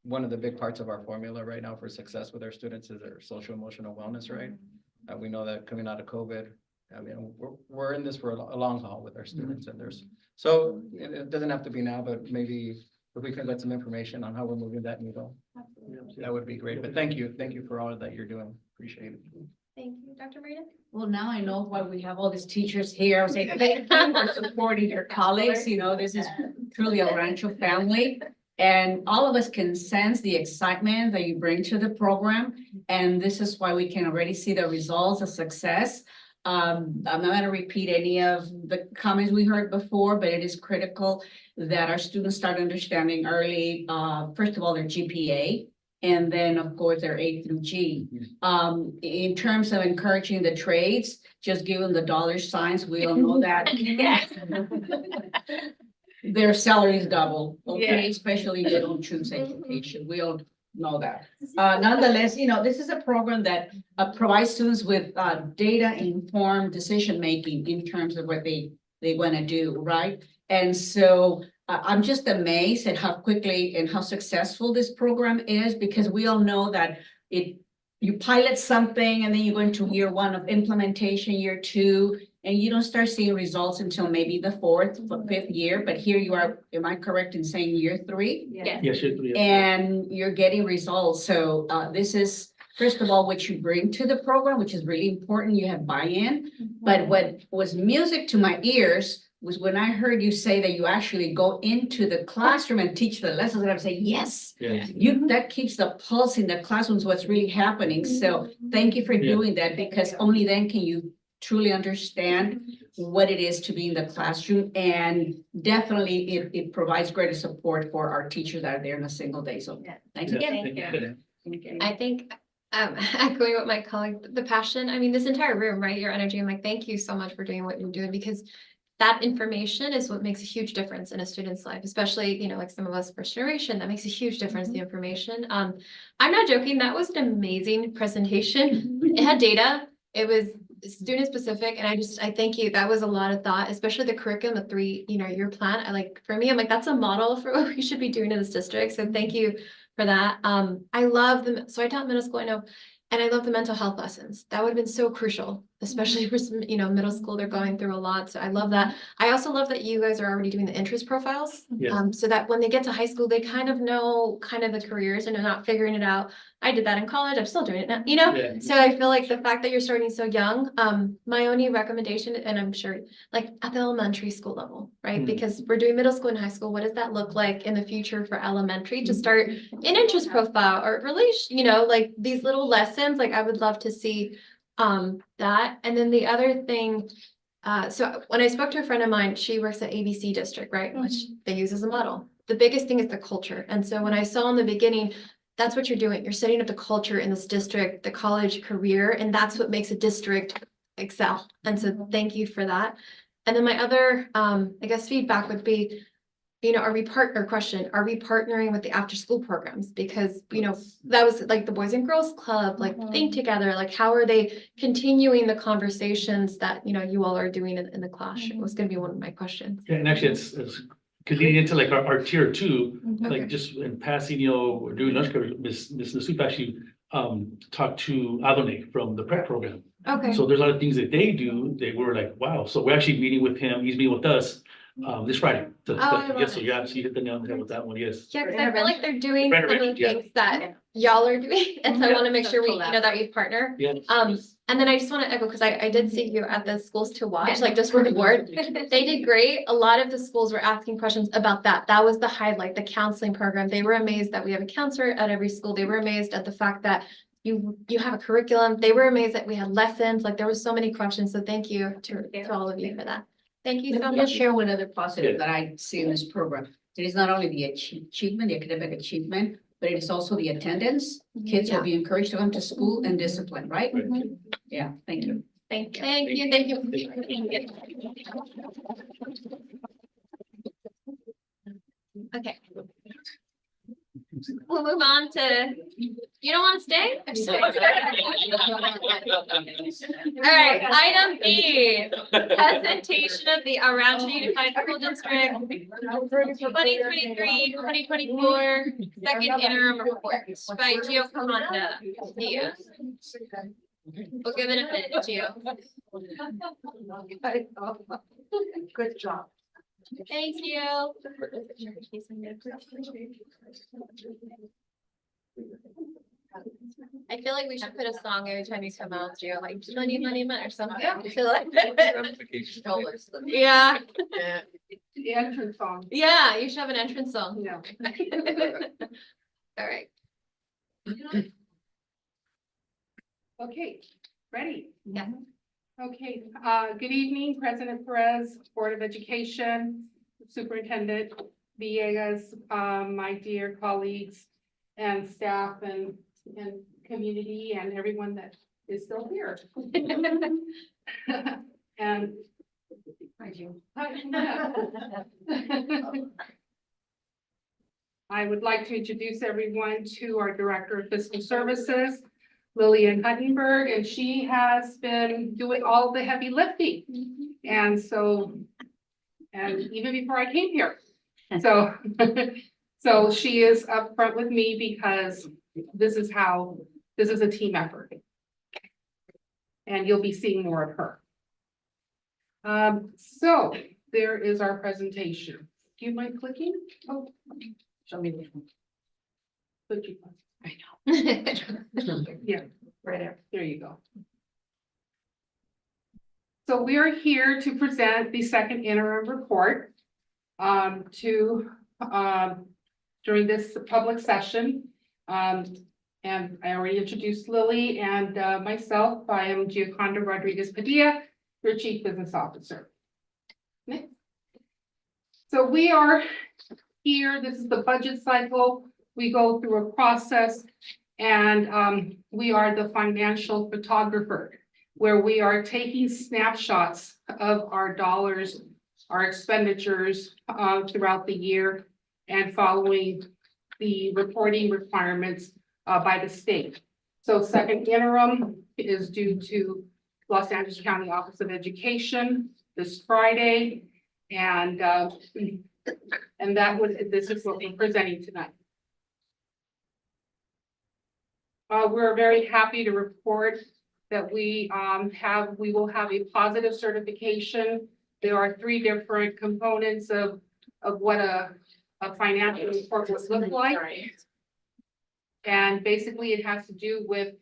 Speaker 17: one of the big parts of our formula right now for success with our students is their social emotional wellness, right? We know that coming out of COVID, I mean, we're in this for a long haul with our students, and so it doesn't have to be now, but maybe if we can get some information on how we're moving that needle, that would be great. But thank you for all that you're doing. Appreciate it.
Speaker 1: Thank you, Dr. Marina.
Speaker 6: Well, now I know why we have all these teachers here. I was like, thank you for supporting your colleagues. You know, this is truly a Rancho family. And all of us can sense the excitement that you bring to the program. And this is why we can already see the results of success. I'm not going to repeat any of the comments we heard before, but it is critical that our students start understanding early, first of all, their GPA, and then, of course, their A through G. In terms of encouraging the trades, just give them the dollar signs. We all know that. Their salaries double, okay, especially if they don't choose education. We all know that. Nonetheless, this is a program that provides students with data-informed decision-making in terms of what they want to do, right? And so I'm just amazed at how quickly and how successful this program is, because we all know that you pilot something and then you go into year one of implementation, year two, and you don't start seeing results until maybe the fourth, fifth year. But here you are, am I correct in saying year three?
Speaker 14: Yes, year 3.
Speaker 6: And you're getting results. So this is, first of all, what you bring to the program, which is really important. You have buy-in. But what was music to my ears was when I heard you say that you actually go into the classroom and teach the lessons, and I would say, yes, that keeps the pulse in the classrooms, what's really happening. So thank you for doing that, because only then can you truly understand what it is to be in the classroom. And definitely it provides greater support for our teachers that are there in a single day. So thanks again.
Speaker 15: Thank you.
Speaker 1: I think, echoing what my colleague, the passion, I mean, this entire room, right? Your energy. I'm like, thank you so much for doing what you're doing, because that information is what makes a huge difference in a student's life, especially, like some of us first generation, that makes a huge difference, the information. I'm not joking. That was an amazing presentation. It had data. It was student specific. And I thank you. That was a lot of thought, especially the curriculum, the 3-year plan. For me, I'm like, that's a model for what we should be doing in this district. So thank you for that. I love them. So I taught middle school, I know, and I love the mental health lessons. That would have been so crucial, especially for some, middle school, they're going through a lot. So I love that. I also love that you guys are already doing the interest profiles. So that when they get to high school, they kind of know the careers and they're not figuring it out. I did that in college. I'm still doing it now, So I feel like the fact that you're starting so young, my only recommendation, and I'm sure at the elementary school level, right? Because we're doing middle school and high school. What does that look like in the future for elementary to start an interest profile or relation, these little lessons, I would love to see that. And then the other thing, so when I spoke to a friend of mine, she works at ABC district, right? Which they use as a model. The biggest thing is the culture. And so when I saw in the beginning, that's what you're doing. You're setting up the culture in this district, the college career, and that's what makes a district excel. And so thank you for that. And then my other, feedback would be, are we partnering with the after school programs? Because, that was the Boys and Girls Club, think together, how are they continuing the conversations that, you all are doing in the class? It was going to be one of my questions.
Speaker 14: Yeah, and actually it's leading into our tier 2, just in passing, during lunch coverage, Miss Nasup actually talked to Adonai from the prep program.
Speaker 1: Okay.
Speaker 14: So there's a lot of things that they do. They were like, wow. So we're actually meeting with him. He's meeting with us this Friday. Yes, so yeah, so you hit the nail on the head with that one, yes.
Speaker 1: Yeah, because I feel like they're doing some of the things that y'all are doing, and so I want to make sure we, that we partner.
Speaker 14: Yeah.
Speaker 1: And then I just want to echo, because I did see you at the schools to watch, just for the board. They did great. A lot of the schools were asking questions about that. That was the highlight, the counseling program. They were amazed that we have a counselor at every school. They were amazed at the fact that you have a curriculum. They were amazed that we had lessons. There were so many questions. So thank you to all of you for that. Thank you so
Speaker 6: Let me
Speaker 1: much.
Speaker 6: just share one other positive that I see in this program. It is not only the achievement, the academic achievement, but it is also the attendance. Kids will be encouraged to come to school and discipline, right? Yeah, thank you.
Speaker 1: Thank you. Thank you. Thank you. Okay. We'll move on to You don't want to stay? I'm just kidding. All right, item B, presentation of the Around Unified School District 2023-2024 second interim report by Gio Honda. Gio. We'll give it a minute, Gio.
Speaker 8: Good job.
Speaker 1: Thank you. I feel like we should put a song every time you come out, Gio, like money, money, money or something. I feel like. Yeah.
Speaker 4: The entrance song.
Speaker 1: Yeah, you should have an entrance song.
Speaker 4: Yeah.
Speaker 1: All right.
Speaker 4: Okay, ready?
Speaker 1: Yeah.
Speaker 4: Okay, good evening, President Perez, Board of Education, Superintendent Villegas, my dear colleagues and staff and community and everyone that is still here. And I would like to introduce everyone to our Director of Fiscal Services, Lillian Huttenberg, and she has been doing all the heavy lifting. And so, and even before I came here. So, so she is upfront with me because this is a team effort. And you'll be seeing more of her. So there is our presentation. Do you mind clicking? Oh, show me which one. Click you. I know. Yeah, right there. There you go. So we are here to present the second interim report during this public session. And I already introduced Lily and myself. I am Gioconda Rodriguez Padilla, your Chief Business Officer. Next. So we are here. This is the budget cycle. We go through a process and we are the financial photographer where we are taking snapshots of our dollars, our expenditures throughout the year and following the reporting requirements by the state. So second interim is due to Los Angeles County Office of Education this Friday. And this is what we're presenting tonight. We're very happy to report that we will have a positive certification. There are 3 different components of what a financial report would look like. And basically it has to do with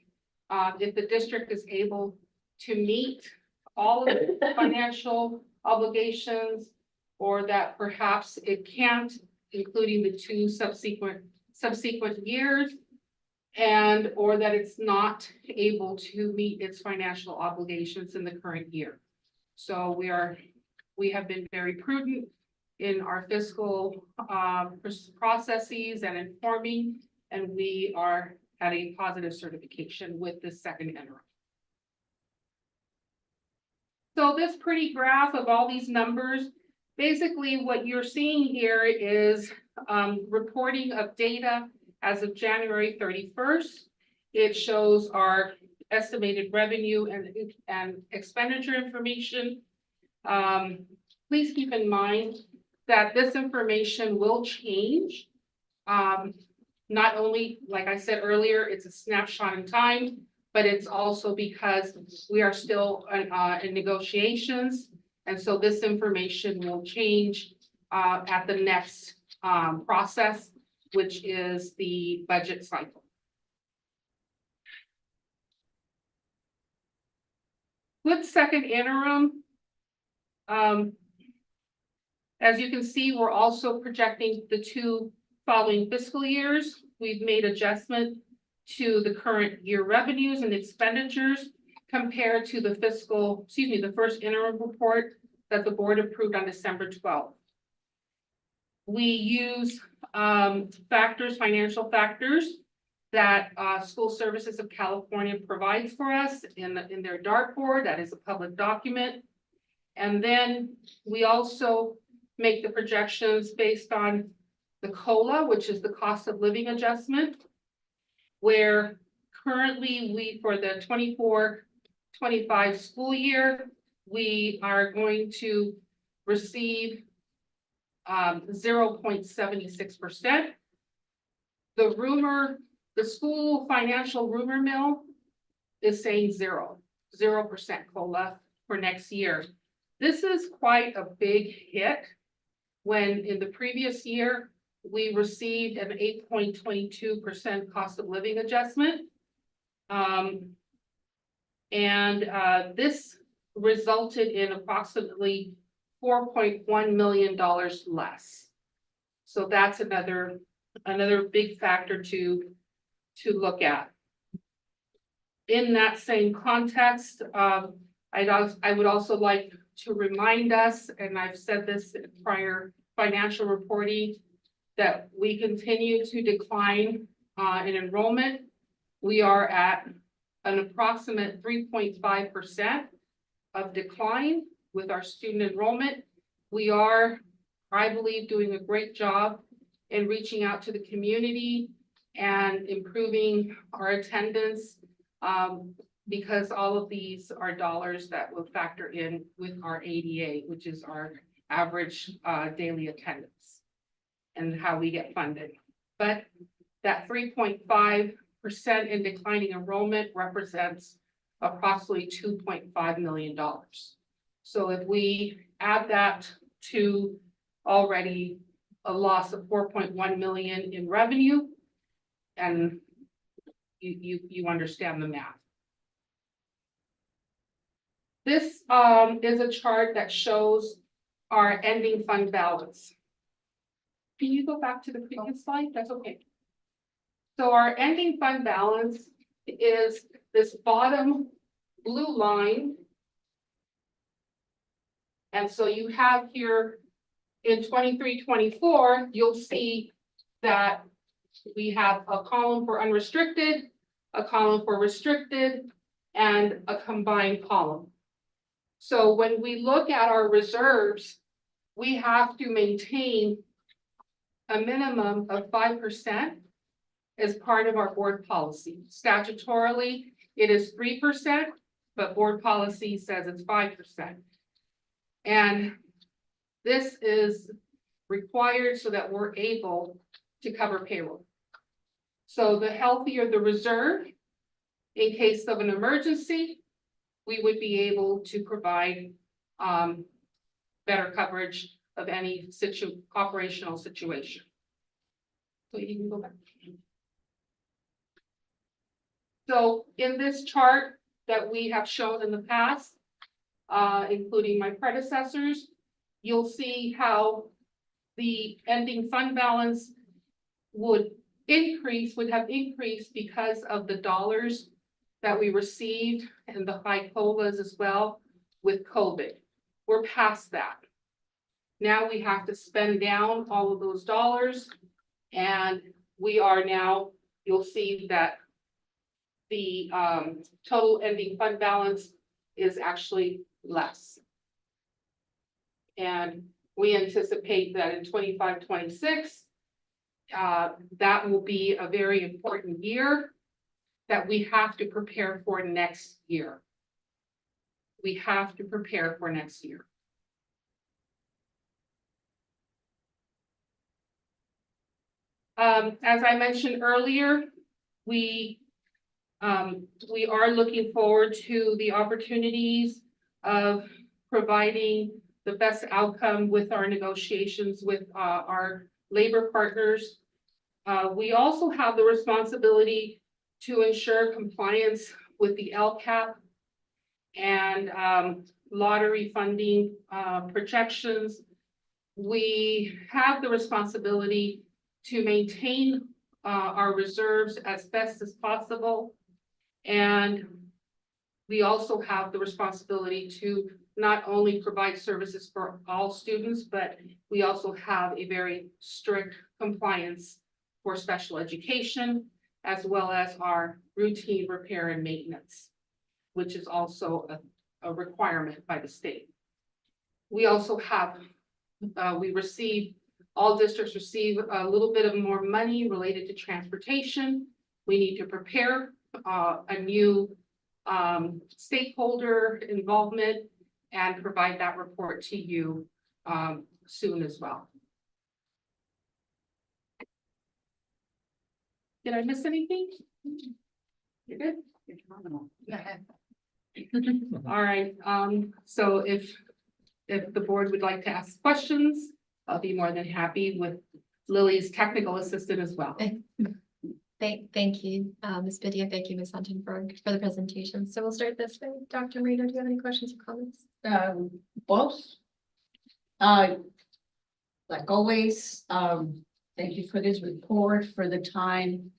Speaker 4: if the district is able to meet all of the financial obligations or that perhaps it can't, including the 2 subsequent years, and or that it's not able to meet its financial obligations in the current year. So we have been very prudent in our fiscal processes and informing, and we are at a positive certification with this second interim. So this pretty graph of all these numbers, basically what you're seeing here is reporting of data as of January 31st. It shows our estimated revenue and expenditure information. Please keep in mind that this information will change. Not only, like I said earlier, it's a snapshot in time, but it's also because we are still in negotiations. And so this information will change at the next process, which is the budget cycle. With second interim, as you can see, we're also projecting the 2 following fiscal years. We've made adjustment to the current year revenues and expenditures compared to the the first interim report that the board approved on December 12th. We use financial factors that School Services of California provides for us in their dartboard. That is a public document. And then we also make the projections based on the COLA, which is the cost of living adjustment. where currently for the 24-25 school year, we are going to receive 0.76%. The school financial rumor mill is saying 0% COLA for next year. This is quite a big hit when in the previous year, we received an 8.22% cost of living adjustment. This resulted in approximately $4.1 million less. So that's another big factor to look at. In that same context, I would also like to remind us, and I've said this in prior financial reporting, that we continue to decline in enrollment. We are at an approximate 3.5% of decline with our student enrollment. We are, I believe, doing a great job in reaching out to the community and improving our attendance, because all of these are dollars that will factor in with our ADA, which is our average daily attendance and how we get funded. But that 3.5% in declining enrollment represents approximately $2.5 million. So if we add that to already a loss of 4.1 million in revenue, and you understand the math. This is a chart that shows our ending fund balance. Can you go back to the previous slide? That's okay. So our ending fund balance is this bottom blue line. And so you have here in 23-24, you'll see that we have a column for unrestricted, a column for restricted, and a combined column. So when we look at our reserves, we have to maintain a minimum of 5% as part of our board policy. Statutorily, it is 3%, but board policy says it's 5%. And this is required so that we're able to cover payroll. So the healthier the reserve, in case of an emergency, we would be able to provide better coverage of any operational situation. So you can go back. So in this chart that we have shown in the past, including my predecessors, you'll see how the ending fund balance would have increased because of the dollars that we received and the high COLAs as well with COVID. We're past that. Now we have to spend down all of those dollars, and we are now, you'll see that the total ending fund balance is actually less. And we anticipate that in 25-26, that will be a very important year that we have to prepare for next year. We have to prepare for next year. As I mentioned earlier, we are looking forward to the opportunities of providing the best outcome with our negotiations with our labor partners. We also have the responsibility to ensure compliance with the LCAP and lottery funding projections. We have the responsibility to maintain our reserves as best as possible. And we also have the responsibility to not only provide services for all students, but we also have a very strict compliance for special education, as well as our routine repair and maintenance, which is also a requirement by the state. We also have, all districts receive a little bit of more money related to transportation. We need to prepare a new stakeholder involvement and provide that report to you soon as well. Did I miss anything? You're good?
Speaker 7: You're phenomenal.
Speaker 4: All right, so if the board would like to ask questions, I'll be more than happy with Lily's technical assistant as well.
Speaker 1: Thank you, Ms. Vidya. Thank you, Ms. Hunton, for the presentation. So we'll start this way. Dr. Marino, do you have any questions or comments?
Speaker 6: Both. Like always, thank you for this report, for the time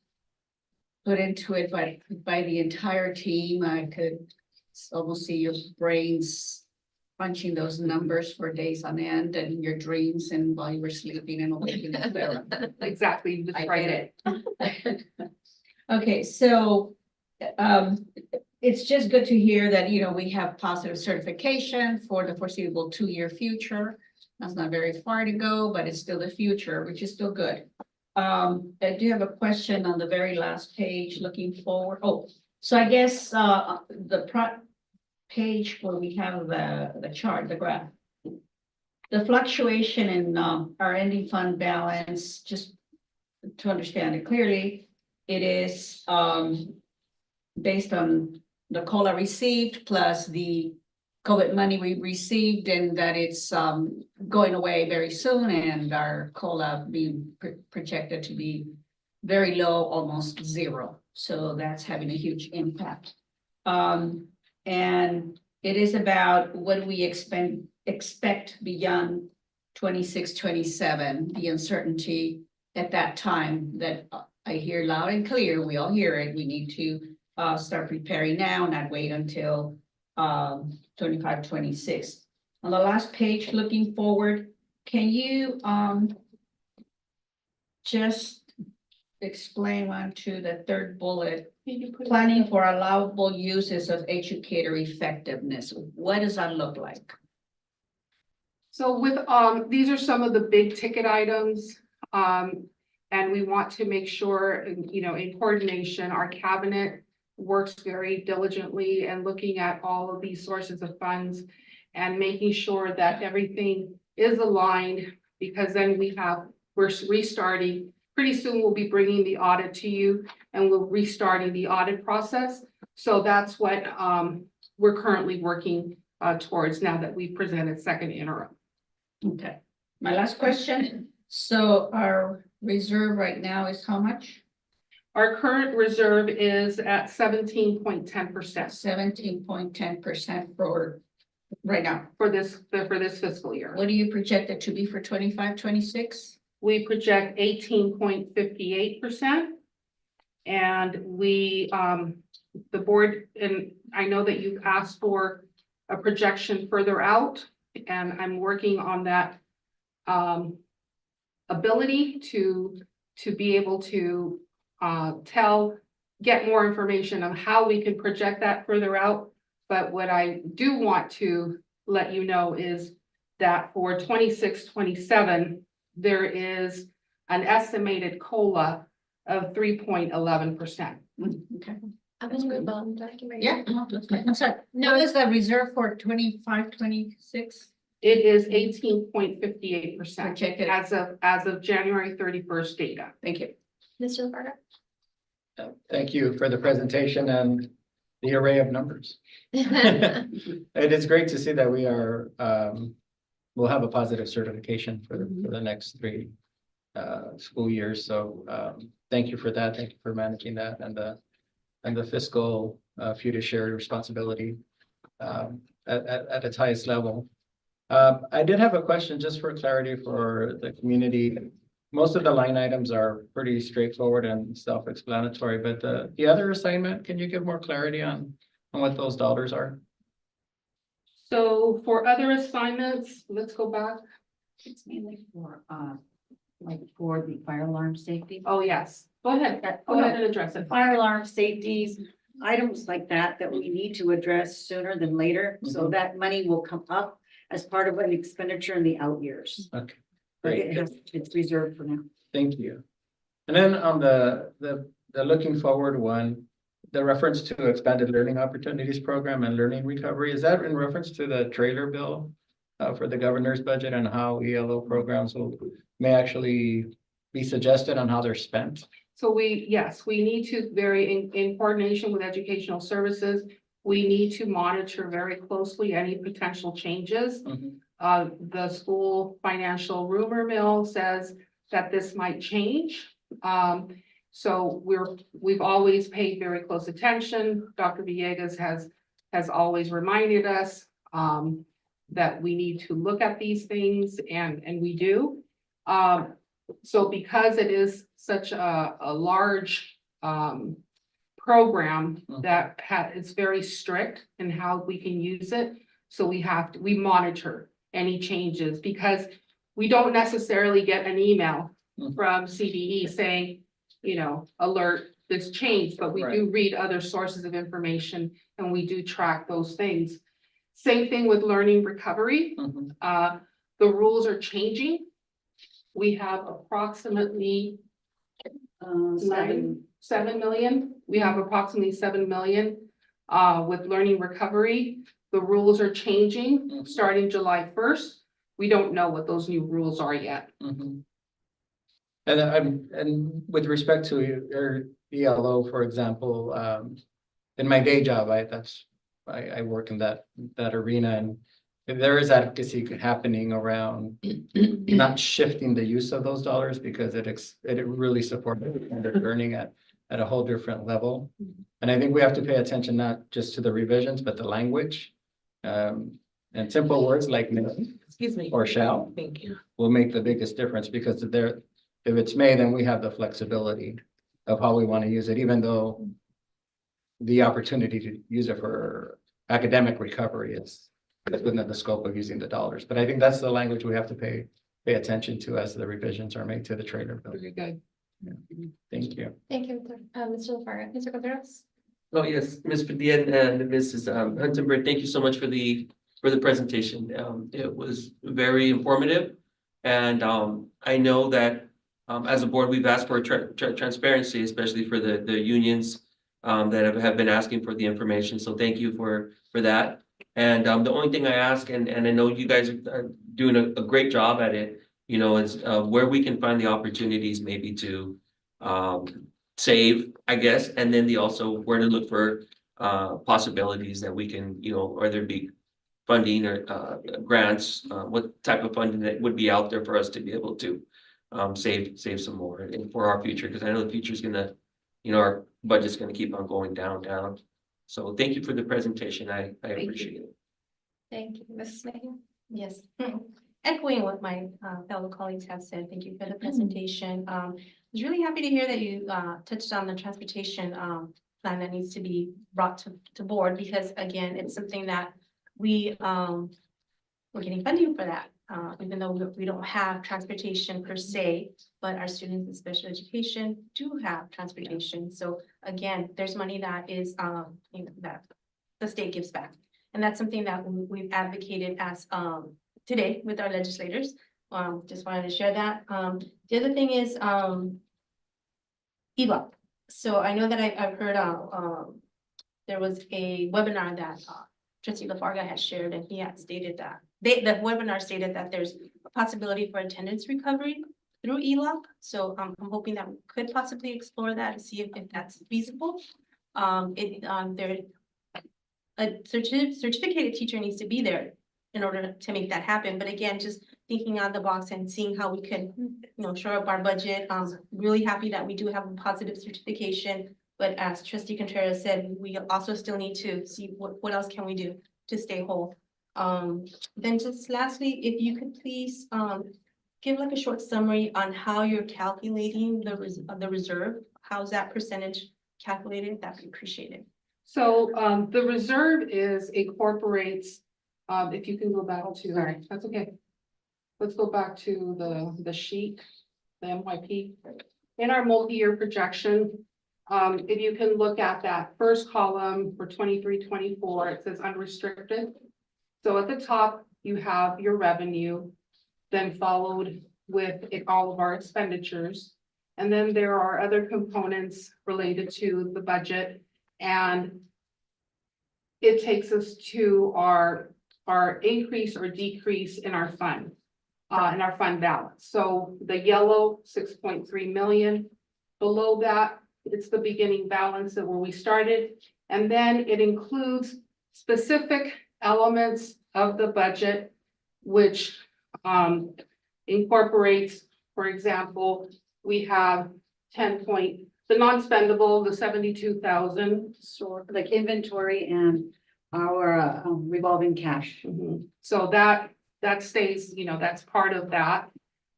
Speaker 6: put into it by the entire team. I could almost see your brains punching those numbers for days on end and your dreams and while you were sleeping and awakening.
Speaker 4: Exactly, you
Speaker 6: I
Speaker 4: described
Speaker 6: get
Speaker 4: it.
Speaker 6: it. Okay, so it's just good to hear that, you know, we have positive certification for the foreseeable 2-year future. That's not very far to go, but it's still the future, which is still good. I do have a question on the very last page, looking forward. Oh, so I guess the page where we have the chart, the graph. The fluctuation in our ending fund balance, just to understand it clearly, it is based on the COLA received plus the COVID money we received, and that it's going away very soon, and our COLA being projected to be very low, almost zero. So that's having a huge impact. And it is about what we expect beyond 26, 27, the uncertainty at that time that I hear loud and clear. We all hear it. We need to start preparing now, not wait until 25, 26. On the last page, looking forward, can you just explain on to the third bullet, planning for allowable uses of educator effectiveness? What does that look like?
Speaker 4: So with, these are some of the big ticket items. And we want to make sure, you know, in coordination, our cabinet works very diligently and looking at all of these sources of funds and making sure that everything is aligned, because then we're restarting. Pretty soon we'll be bringing the audit to you and we're restarting the audit process. So that's what we're currently working towards now that we've presented second interim.
Speaker 6: Okay, my last question. So our reserve right now is how much?
Speaker 4: Our current reserve is at 17.10%.
Speaker 6: 17.10% for right now.
Speaker 4: For this fiscal year.
Speaker 6: What do you project it to be for 25, 26?
Speaker 4: We project 18.58%. And we, the board, and I know that you've asked for a projection further out, and I'm working on that ability to be able to get more information on how we can project that further out. But what I do want to let you know is that for 26, 27, there is an estimated COLA of 3.11%.
Speaker 6: Okay.
Speaker 1: I'm gonna move on, Dr. Marino.
Speaker 6: Yeah, I'm sorry. No, what is the reserve for 25, 26?
Speaker 4: It is 18.58%
Speaker 6: Projected.
Speaker 4: as of January 31st data.
Speaker 6: Thank you.
Speaker 1: Mr. Lafarga?
Speaker 17: Thank you for the presentation and the array of numbers. It is great to see that we are, we'll have a positive certification for the next 3 school years. So thank you for that. Thank you for managing that and the fiscal fiduciary responsibility at its highest level. I did have a question just for clarity for the community. Most of the line items are pretty straightforward and self-explanatory, but the other assignment, can you give more clarity on what those dollars are?
Speaker 4: So for other assignments, let's go back.
Speaker 7: It's mainly for, like for the fire alarm safety.
Speaker 4: Oh, yes. Go ahead. Go ahead and address it.
Speaker 7: Fire alarm safeties, items like that we need to address sooner than later. So that money will come up as part of an expenditure in the out years.
Speaker 17: Okay,
Speaker 7: But
Speaker 17: great.
Speaker 7: it's reserved for now.
Speaker 17: Thank you. And then on the the looking forward one, the reference to expanded learning opportunities program and learning recovery, is that in reference to the trailer bill? For the governor's budget and how ELO programs may actually be suggested on how they're spent?
Speaker 4: So yes, we need to in coordination with educational services, we need to monitor very closely any potential changes. The school financial rumor mill says that this might change. So we've always paid very close attention. Dr. Villegas has always reminded us, that we need to look at these things and we do. So because it is such a large, program that it's very strict in how we can use it. So we monitor any changes because we don't necessarily get an email from CDE saying, alert, this changed, but we do read other sources of information and we do track those things. Same thing with learning recovery. The rules are changing. We have approximately 7 million. We have approximately 7 million with learning recovery. The rules are changing starting July 1st. We don't know what those new rules are yet.
Speaker 17: And with respect to your ELO, for example, in my day job, I work in that arena, and there is advocacy happening around not shifting the use of those dollars because it really supports learning at a whole different level. And I think we have to pay attention not just to the revisions, but the language. And simple words like may or shall will make the biggest difference because if it's may, then we have the flexibility of how we want to use it, even though the opportunity to use it for academic recovery is within the scope of using the dollars. But I think that's the language we have to pay attention to as the revisions are made to the trailer bill.
Speaker 4: Very good.
Speaker 17: Yeah. Thank you.
Speaker 1: Thank you, Mr. LaFarga. Mr. Contreras?
Speaker 9: Oh, yes, Ms. Padilla and Mrs. Huntenberg, thank you so much for the presentation. It was very informative. And I know that as a board, we've asked for transparency, especially for the unions that have been asking for the information. So thank you for that. And the only thing I ask, and I know you guys are doing a great job at it, is where we can find the opportunities maybe to save, I guess, and then also where to look for possibilities that we can, whether it be funding or grants, what type of funding that would be out there for us to be able to save some more and for our future, because I know the future is gonna, our budget's gonna keep on going down. So thank you for the presentation. I appreciate it.
Speaker 1: Thank you, Mrs. Mayhew.
Speaker 8: Yes, echoing what my fellow colleagues have said, thank you for the presentation. I was really happy to hear that you touched on the transportation plan that needs to be brought to board, because again, it's something that we're getting funding for that, even though we don't have transportation per se, but our students in special education do have transportation. So again, there's money that is, that the state gives back. And that's something that we've advocated as today with our legislators. Just wanted to share that. The other thing is ELOP. So I know that I've heard there was a webinar that Trustee LaFarga had shared, and he had stated that the webinar stated that there's a possibility for attendance recovery through ELOP. So I'm hoping that we could possibly explore that and see if that's feasible. A certificated teacher needs to be there in order to make that happen. But again, just thinking out the box and seeing how we can, shore up our budget. Really happy that we do have a positive certification. But as Trustee Contreras said, we also still need to see what else can we do to stay whole. Then just lastly, if you could please give like a short summary on how you're calculating the reserve. How's that percentage calculated? That'd be appreciated.
Speaker 4: So the reserve incorporates, if you can go back to, sorry, that's okay. Let's go back to the sheet, the MYP. In our multi-year projection, if you can look at that first column for 23-24, it says unrestricted. So at the top, you have your revenue, then followed with all of our expenditures. And then there are other components related to the budget, and it takes us to our increase or decrease in our fund, in our fund balance. So the yellow, 6.3 million. Below that, it's the beginning balance of where we started. And then it includes specific elements of the budget, which incorporates, for example, we have the non-spendable, the 72,000.
Speaker 7: So like inventory and our revolving cash.
Speaker 4: So that stays, that's part of that,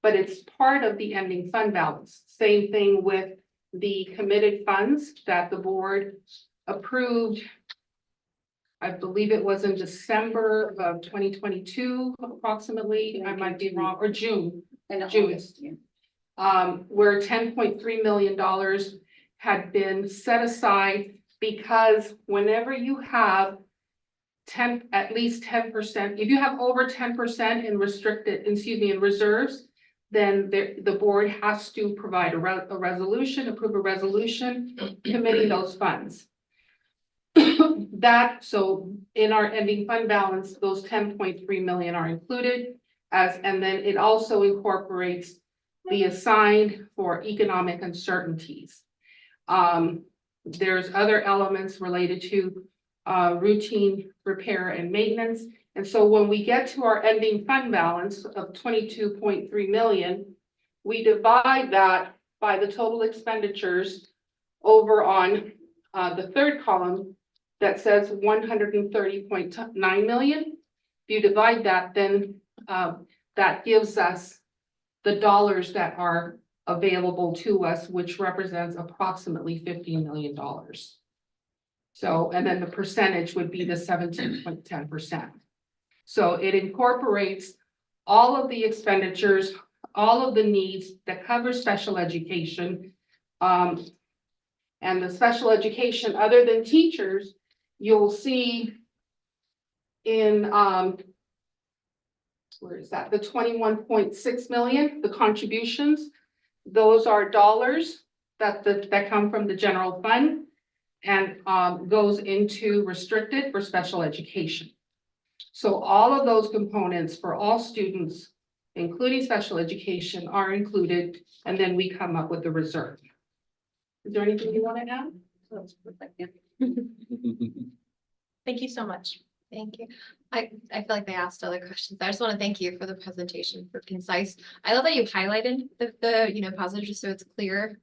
Speaker 4: but it's part of the ending fund balance. Same thing with the committed funds that the board approved. I believe it was in December of 2022, approximately. I might be wrong, or June. Where $10.3 million had been set aside, because whenever you have at least 10%, if you have over 10% in in reserves, then the board has to provide approve a resolution committing those funds. So in our ending fund balance, those 10.3 million are included and then it also incorporates the assigned for economic uncertainties. There's other elements related to routine repair and maintenance. And so when we get to our ending fund balance of 22.3 million, we divide that by the total expenditures over on the third column that says 130.9 million. If you divide that, then that gives us the dollars that are available to us, which represents approximately $15 million. So, and then the percentage would be the 17.10%. So it incorporates all of the expenditures, all of the needs that cover special education. And the special education, other than teachers, you'll see in, where is that? The 21.6 million, the contributions. Those are dollars that come from the general fund and goes into restricted for special education. So all of those components for all students, including special education, are included, and then we come up with the reserve. Is there anything you want to add?
Speaker 7: That's perfect.
Speaker 1: Thank you so much. Thank you. I feel like they asked other questions. I just want to thank you for the presentation, for concise. I love that you highlighted the positive, just so it's clear.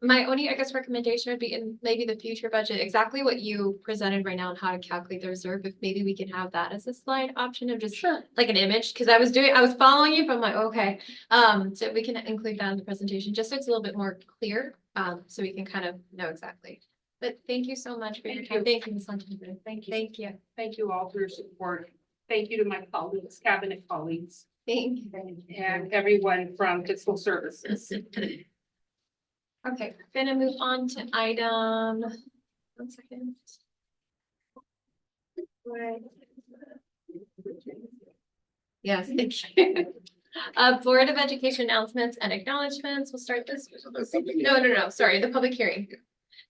Speaker 1: My only, I guess, recommendation would be in maybe the future budget, exactly what you presented right now and how to calculate the reserve. If maybe we can have that as a slide option of just like an image, because I was following you, but I'm like, okay. So we can include that in the presentation, just so it's a little bit more clear, so we can kind of know exactly. But thank you so much for your time. Thank you, Ms. Huntington.
Speaker 4: Thank you.
Speaker 1: Thank you.
Speaker 4: Thank you all for your support. Thank you to my colleagues, cabinet colleagues.
Speaker 1: Thank you.
Speaker 4: And everyone from fiscal services.
Speaker 1: Okay, gonna move on to item, 1 second. Right. Yes, thank you. Board of Education announcements and acknowledgements. We'll start this. No, sorry, the public hearing.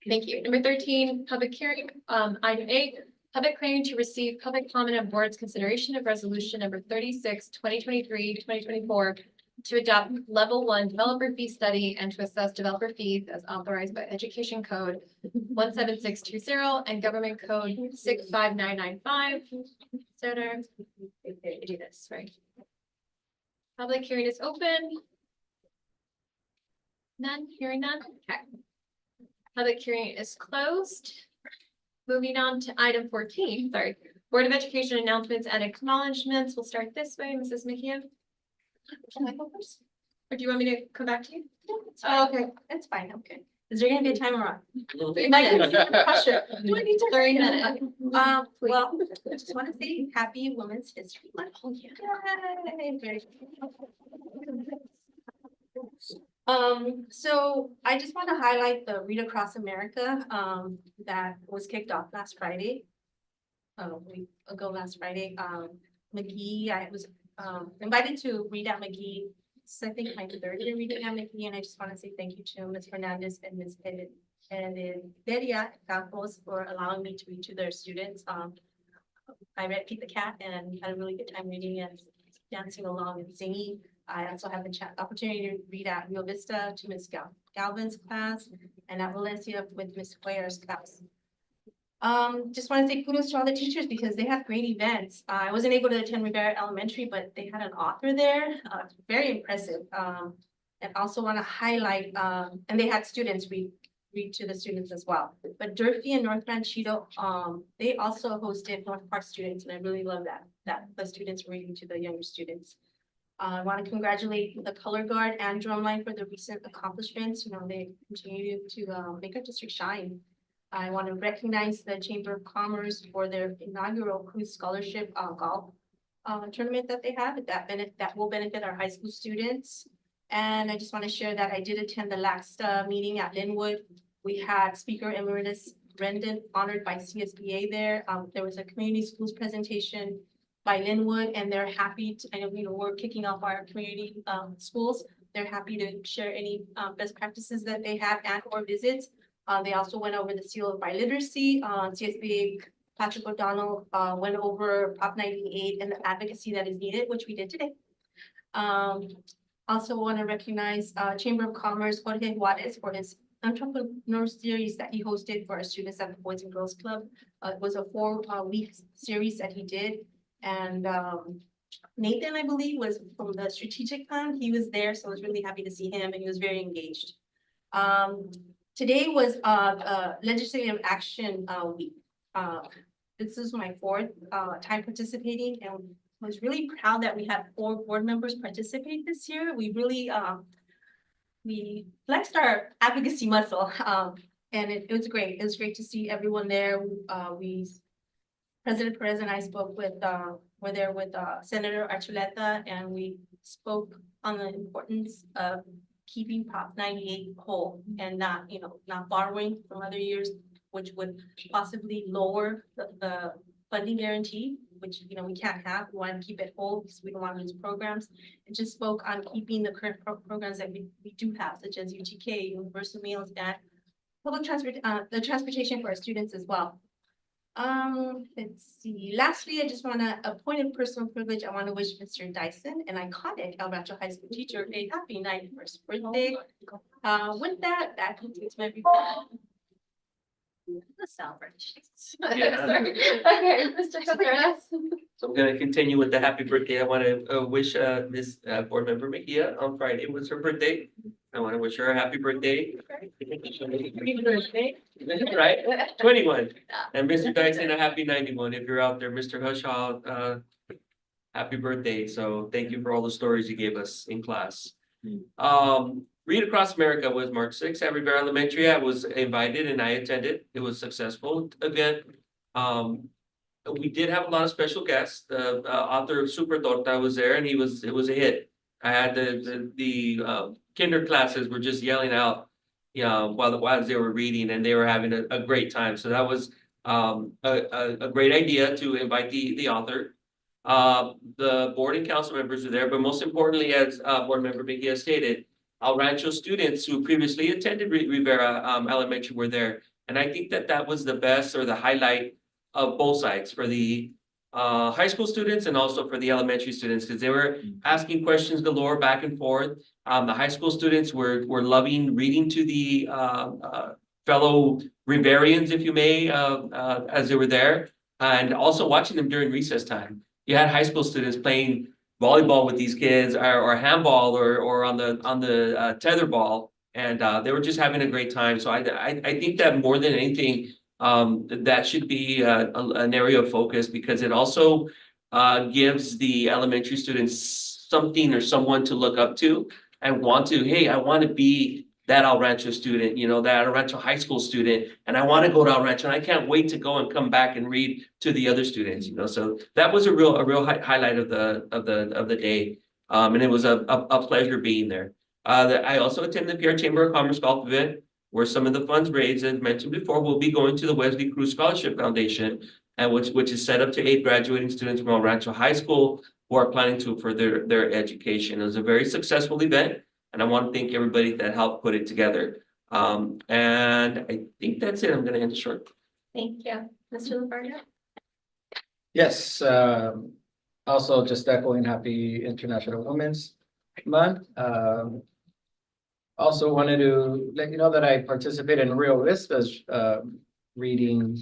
Speaker 1: Thank you. Number 13, public hearing, item 8, public hearing to receive public comment on board's consideration of resolution number 36, 2023-2024 to adopt level 1 developer fee study and to assess developer fees as authorized by Education Code 17620 and Government Code 65995. Center, do this, right? Public hearing is open. None, hearing none. Okay. Public hearing is closed. Moving on to item 14, sorry. Board of Education announcements and acknowledgements. We'll start this way, Mrs. Mejia. Can I go first? Or do you want me to come back to you? Oh, okay, that's fine, okay. Is there gonna be a timer on? 3 minutes. Pressure. Do I need to 3 minutes?
Speaker 8: Well, I just want to say happy Women's History Month.
Speaker 1: Oh, yeah.
Speaker 8: So I just want to highlight the Read Across America that was kicked off last Friday. A week ago last Friday. McGee, I was invited to read at McGee I think my third year reading at McGee, and I just want to say thank you to Ms. Hernandez and Ms. Delia Campos for allowing me to read to their students. I read Pete the Cat and had a really good time reading and dancing along and singing. I also had the opportunity to read at Rio Vista to Ms. Galvin's class and at Valencia with Ms. Cuellar's class. Just want to say kudos to all the teachers because they have great events. I wasn't able to attend Rivera Elementary, but they had an author there. Very impressive. And also want to highlight, and they had students read to the students as well. But Durfee and North Ranchito, they also hosted North Park students, and I really love that the students were reading to the younger students. I want to congratulate the Color Guard and Drumline for the recent accomplishments. You know, they continue to make our district shine. I want to recognize the Chamber of Commerce for their inaugural cruise scholarship golf tournament that they have. That will benefit our high school students. And I just want to share that I did attend the last meeting at Linwood. We had Speaker Emeritus Brendan honored by CSBA there. There was a community schools presentation by Linwood, and they're happy to, I know, you know, we're kicking off our community schools. They're happy to share any best practices that they have and or visits. They also went over the seal of biliteracy. CSBA Patrick O'Donnell went over Prop 98 and the advocacy that is needed, which we did today. Also want to recognize Chamber of Commerce Jorge Juarez for his entrepreneur series that he hosted for our students at the Boys and Girls Club. It was a 4-week series that he did. And Nathan, I believe, was from the strategic plan. He was there, so I was really happy to see him, and he was very engaged. Today was legislative action week. This is my 4th time participating, and I was really proud that we had 4 board members participate this year. We really we flexed our advocacy muscle, and it was great. It was great to see everyone there. President Perez and I spoke with were there with Senator Archuleta, and we spoke on the importance of keeping Prop 98 whole and not, you know, not borrowing from other years, which would possibly lower the funding guarantee, which, you know, we can't have. We want to keep it whole because we don't want to lose programs. It just spoke on keeping the current programs that we do have, such as UTK, universal meals, and public transport, the transportation for our students as well. Let's see. Lastly, I just want to, a point of personal privilege, I want to wish Mr. Dyson, an iconic El Rancho High School teacher, a happy 91st birthday. With that concludes my report. The celebrations.
Speaker 9: Yeah.
Speaker 8: Okay, Mr. Contreras.
Speaker 9: So I'm gonna continue with the happy birthday. I want to wish Miss Board Member Mejia on Friday was her birthday. I want to wish her a happy birthday. Right, 21. And Mr. Dyson a happy 91. If you're out there, Mr. Hushaw, happy birthday. So thank you for all the stories you gave us in class. Read Across America was March 6th at Rivera Elementary. I was invited and I attended. It was a successful event. We did have a lot of special guests. The author of Super Torta was there, and it was a hit. I had the kinder classes were just yelling out, you know, while they were reading, and they were having a great time. So that was a great idea to invite the author. The board and council members were there, but most importantly, as Board Member Mejia stated, El Rancho students who previously attended Rivera Elementary were there. And I think that was the best or the highlight of both sides for the high school students and also for the elementary students, because they were asking questions galore back and forth. The high school students were loving reading to the fellow Riverians, if you may, as they were there, and also watching them during recess time. You had high school students playing volleyball with these kids, or handball, or on the tetherball, and they were just having a great time. So I think that more than anything, that should be an area of focus, because it also gives the elementary students something or someone to look up to and want to, hey, I want to be that El Rancho student, you know, that El Rancho high school student, and I want to go to El Rancho, and I can't wait to go and come back and read to the other students, you know. So that was a real highlight of the day, and it was a pleasure being there. I also attended the PR Chamber of Commerce golf event, where some of the funds raised, as mentioned before, will be going to the Wesley Cruz Scholarship Foundation, and which is set up to aid graduating students from El Rancho High School who are planning to further their education. It was a very successful event, and I want to thank everybody that helped put it together. And I think that's it. I'm gonna end it short.
Speaker 1: Thank you. Mr. Lombardo?
Speaker 17: Yes, also just echoing Happy International Women's Month. Also wanted to let you know that I participated in Rio Vista's reading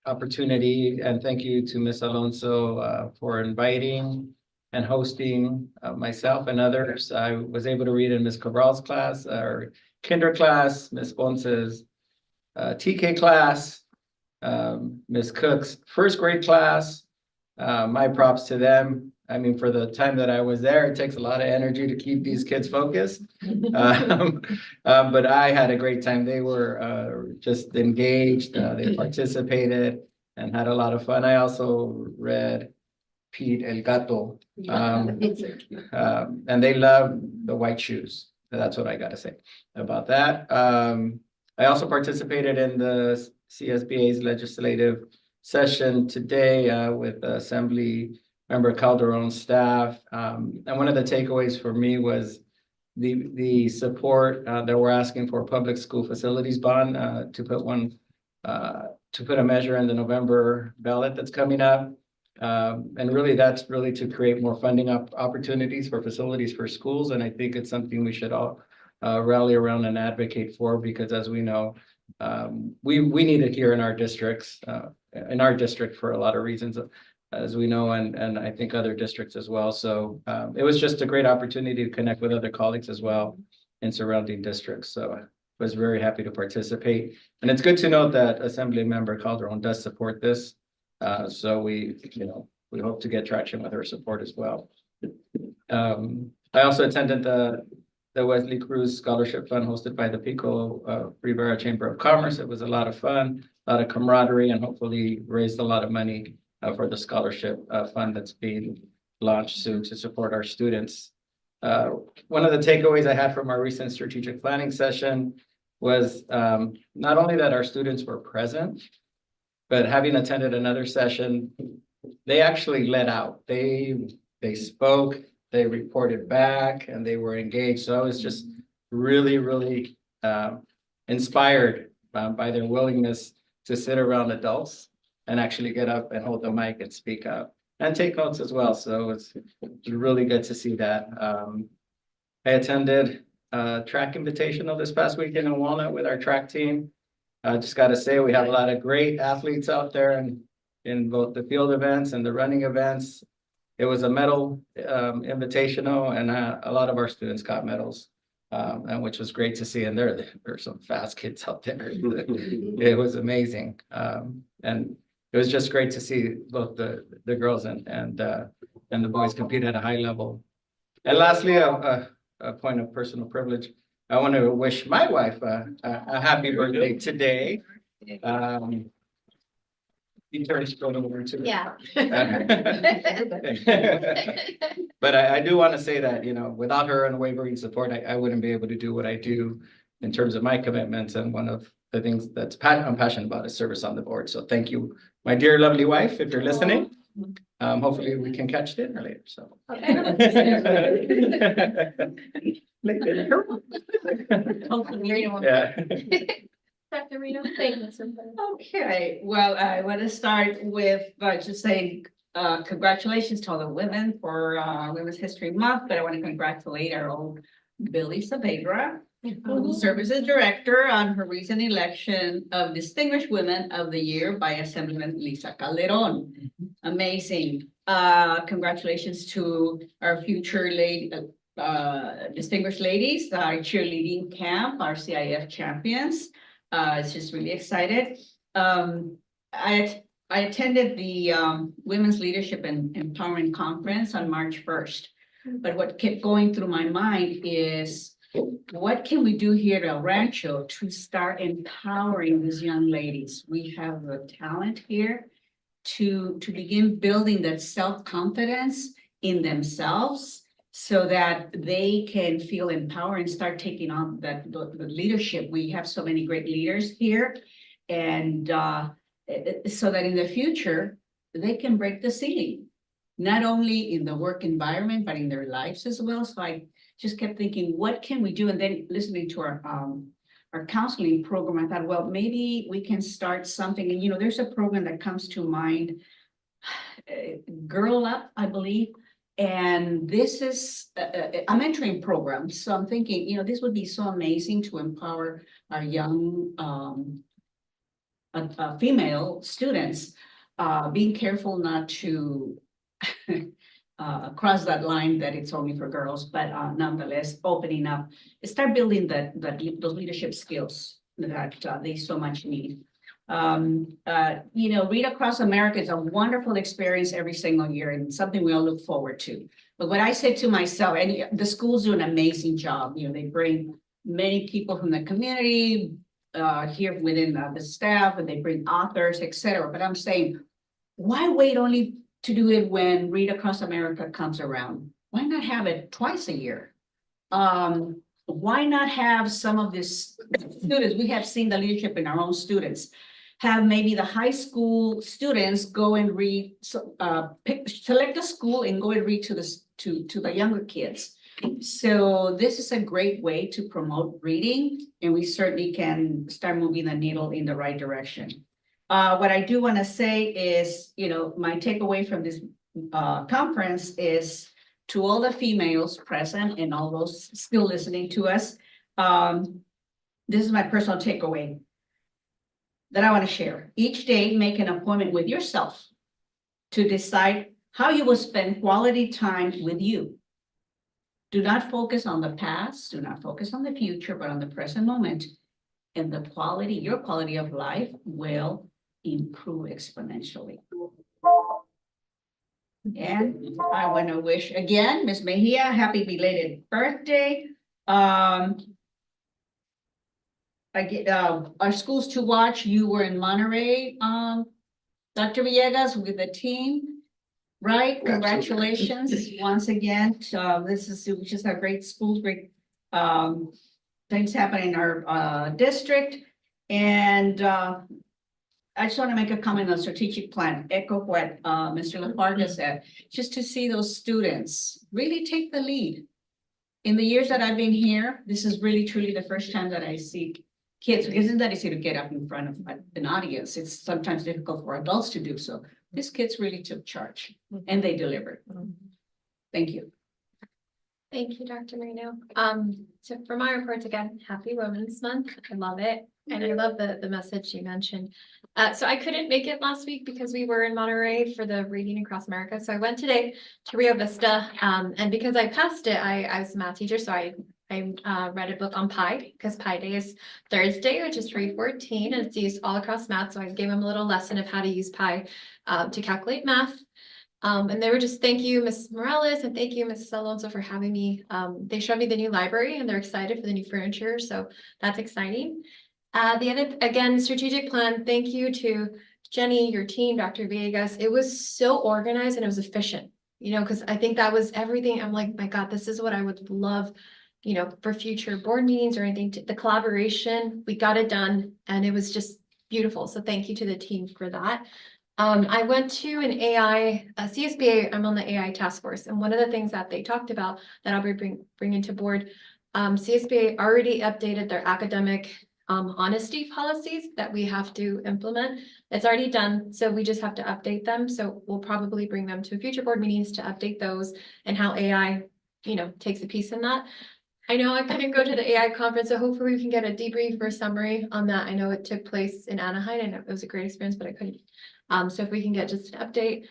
Speaker 17: opportunity, and thank you to Ms. Alonso for inviting and hosting myself and others. I was able to read in Ms. Cabral's class, or kinder class, Ms. Ponce's TK class, Ms. Cook's first grade class. My props to them. I mean, for the time that I was there, it takes a lot of energy to keep these kids focused. But I had a great time. They were just engaged, they participated and had a lot of fun. I also read Pete El Gato. And they love the white shoes. That's what I gotta say about that. I also participated in the CSBA's legislative session today with Assembly Member Calderon's staff. And one of the takeaways for me was the support that we're asking for a public school facilities bond to put a measure in the November ballot that's coming up. And really, that's really to create more funding opportunities for facilities for schools. And I think it's something we should all rally around and advocate for, because as we know, we need it here in our districts, in our district for a lot of reasons, as we know, and I think other districts as well. So it was just a great opportunity to connect with other colleagues as well in surrounding districts. So I was very happy to participate. And it's good to note that Assembly Member Calderon does support this. So we hope to get traction with her support as well. I also attended the Wesley Cruz Scholarship Fund hosted by the Pico Rivera Chamber of Commerce. It was a lot of fun, a lot of camaraderie, and hopefully raised a lot of money for the scholarship fund that's being launched soon to support our students. One of the takeaways I had from our recent strategic planning session was not only that our students were present, but having attended another session, they actually let out. They spoke, they reported back, and they were engaged. So I was just really, really inspired by their willingness to sit around adults and actually get up and hold the mic and speak up and take notes as well. So it's really good to see that. I attended track invitational this past weekend in Walnut with our track team. I just got to say, we have a lot of great athletes out there and in both the field events and the running events. It was a medal invitational, and a lot of our students got medals, and which was great to see. And there are some fast kids out there. It was amazing. And it was just great to see both the girls and the boys compete at a high level. And lastly, a point of personal privilege. I want to wish my wife a happy birthday today. He turns 22.
Speaker 1: Yeah.
Speaker 17: But I do want to say that, without her unwavering support, I wouldn't be able to do what I do in terms of my commitments. And one of the things that I'm passionate about is service on the board. So thank you, my dear lovely wife, if you're listening. Hopefully we can catch dinner later, so. Yeah.
Speaker 1: Dr. Reno, thank you.
Speaker 6: Okay, well, I want to start with just saying congratulations to all the women for Women's History Month, but I want to congratulate our old Billy Saavedra, who served as director on her recent election of Distinguished Women of the Year by Assemblyman Lisa Calderon. Amazing. Congratulations to our future distinguished ladies, our cheerleading camp, our CIF champions. It's just really excited. I attended the Women's Leadership and Empowerment Conference on March 1st. But what kept going through my mind is, what can we do here at El Rancho to start empowering these young ladies? We have the talent here to begin building that self-confidence in themselves so that they can feel empowered and start taking on the leadership. We have so many great leaders here, and so that in the future, they can break the ceiling. not only in the work environment, but in their lives as well. So I just kept thinking, what can we do? And then listening to our counseling program, I thought, well, maybe we can start something. And, you know, there's a program that comes to mind, Girl Up, I believe. And this is a mentoring program. So I'm thinking, you know, this would be so amazing to empower our young female students, being careful not to cross that line that it's only for girls, but nonetheless, opening up, start building those leadership skills that they so much need. You know, Read Across America is a wonderful experience every single year and something we all look forward to. But what I said to myself, and the schools do an amazing job, you know, they bring many people from the community here within the staff, and they bring authors, etc. But I'm saying, why wait only to do it when Read Across America comes around? Why not have it twice a year? Why not have some of these students, we have seen the leadership in our own students, have maybe the high school students go and read, select a school and go and read to the younger kids. So this is a great way to promote reading, and we certainly can start moving the needle in the right direction. What I do want to say is, you know, my takeaway from this conference is, to all the females present and all those still listening to us, this is my personal takeaway that I want to share. Each day, make an appointment with yourself to decide how you will spend quality time with you. Do not focus on the past, do not focus on the future, but on the present moment. And the quality, your quality of life will improve exponentially. And I want to wish again, Ms. Mejia, happy belated birthday. I get our schools to watch. You were in Monterey, Dr. Villegas, with the team, right? Congratulations once again. This is just a great schools, great things happening in our district. And I just want to make a comment on strategic plan, echo what Mr. Lafarga said, just to see those students really take the lead. In the years that I've been here, this is really truly the first time that I see kids, because it's not easy to get up in front of an audience. It's sometimes difficult for adults to do so. These kids really took charge and they delivered. Thank you.
Speaker 1: Thank you, Dr. Marino. So for my reports again, happy Women's Month. I love it. And I love the message you mentioned. So I couldn't make it last week because we were in Monterey for the Reading Across America. So I went today to Rio Vista. And because I passed it, I was a math teacher. So I read a book on pi, because Pi Day is Thursday, which is 314, and it's used all across math. So I gave them a little lesson of how to use pi to calculate math. And they were just, thank you, Mrs. Morales, and thank you, Mrs. Alonso, for having me. They showed me the new library and they're excited for the new furniture. So that's exciting. The other, again, strategic plan. Thank you to Jenny, your team, Dr. Villegas. It was so organized and it was efficient, you know, because I think that was everything. I'm like, my God, this is what I would love, you know, for future board meetings or anything. The collaboration, we got it done and it was just beautiful. So thank you to the team for that. I went to an AI, CSBA, I'm on the AI task force. And one of the things that they talked about that I'll be bringing to board, CSBA already updated their academic honesty policies that we have to implement. It's already done, so we just have to update them. So we'll probably bring them to future board meetings to update those and how AI, you know, takes a piece in that. I know I couldn't go to the AI conference, so hopefully we can get a debrief or summary on that. I know it took place in Anaheim and it was a great experience, but I couldn't. So if we can get just an update.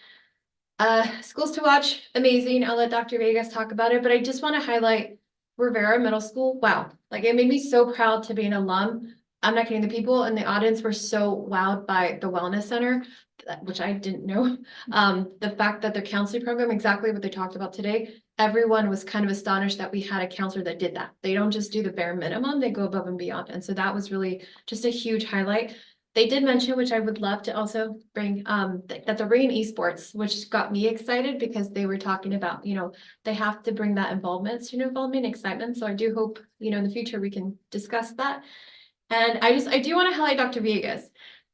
Speaker 1: Schools to watch, amazing. I'll let Dr. Vegas talk about it, but I just want to highlight Rivera Middle School. Wow, like it made me so proud to be an alum. I'm not kidding, the people in the audience were so wowed by the wellness center, which I didn't know. The fact that their counseling program, exactly what they talked about today, everyone was kind of astonished that we had a counselor that did that. They don't just do the bare minimum, they go above and beyond. And so that was really just a huge highlight. They did mention, which I would love to also bring, that they're bringing esports, which got me excited because they were talking about, you know, they have to bring that involvement, student involvement, excitement. So I do hope, you know, in the future we can discuss that. And I do want to highlight Dr. Villegas.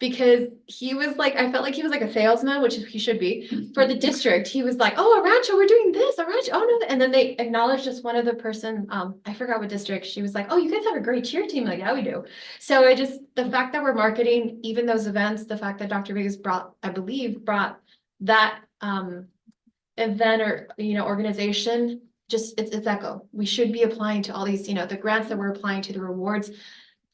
Speaker 1: because he was like, I felt like he was like a salesman, which he should be, for the district. He was like, oh, Arancho, we're doing this, Arancho, oh no, and then they acknowledged just one other person, I forgot what district, she was like, oh, you guys have a great cheer team, like, yeah, we do. So it just, the fact that we're marketing even those events, the fact that Dr. Vegas brought, I believe, brought that event or, organization, just, it's echo. We should be applying to all these, the grants that we're applying to, the rewards.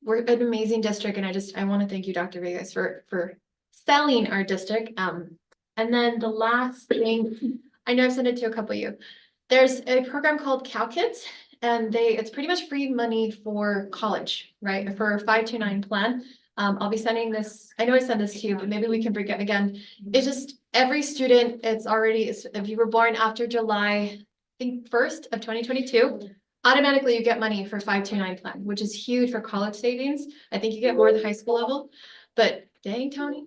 Speaker 1: We're an amazing district, and I want to thank you, Dr. Vegas, for selling our district. And then the last thing, I know I've sent it to a couple of you. There's a program called Cal Kids, and it's pretty much free money for college, right? For a 529 plan. I'll be sending this, I know I sent this to you, but maybe we can bring it again. It's just every student, if you were born after July, I think 1st of 2022, automatically you get money for 529 plan, which is huge for college savings. I think you get more at the high school level, but dang, Tony.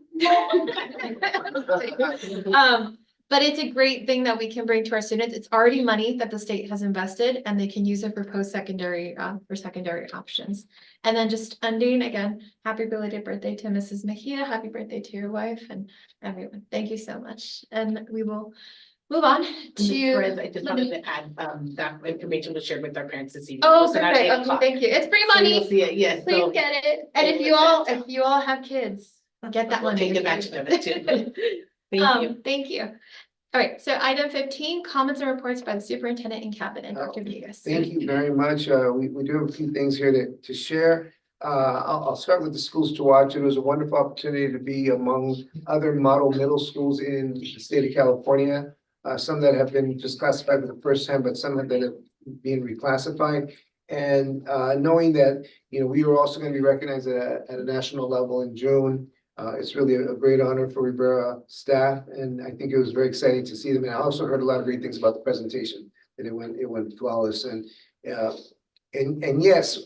Speaker 1: But it's a great thing that we can bring to our students. It's already money that the state has invested, and they can use it for post-secondary, for secondary options. And then just ending again, happy belated birthday to Mrs. Mejia. Happy birthday to your wife and everyone. Thank you so much. And we will move on to.
Speaker 18: Perez, I just wanted to add, that information was shared with our parents this evening.
Speaker 1: Oh,
Speaker 18: So not
Speaker 1: perfect.
Speaker 18: 8
Speaker 1: Okay,
Speaker 18: o'clock.
Speaker 1: thank you. It's free
Speaker 18: So
Speaker 1: money.
Speaker 18: you'll see it, yes.
Speaker 1: Please
Speaker 18: So
Speaker 1: get it. And if you all have kids, get that
Speaker 18: we'll
Speaker 1: money.
Speaker 18: take advantage of it too. Thank you.
Speaker 1: Thank you. All right, so item 15, comments and reports by the superintendent and cabinet, Dr. Vegas.
Speaker 2: Thank you very much. We do have a few things here to share. I'll start with the schools to watch. It was a wonderful opportunity to be among other model middle schools in the state of California. Some that have been just classified for the first time, but some that have been reclassified. And knowing that, we were also going to be recognized at a national level in June. It's really a great honor for Rivera staff, and I think it was very exciting to see them. And I also heard a lot of great things about the presentation, that it went flawless. And yes,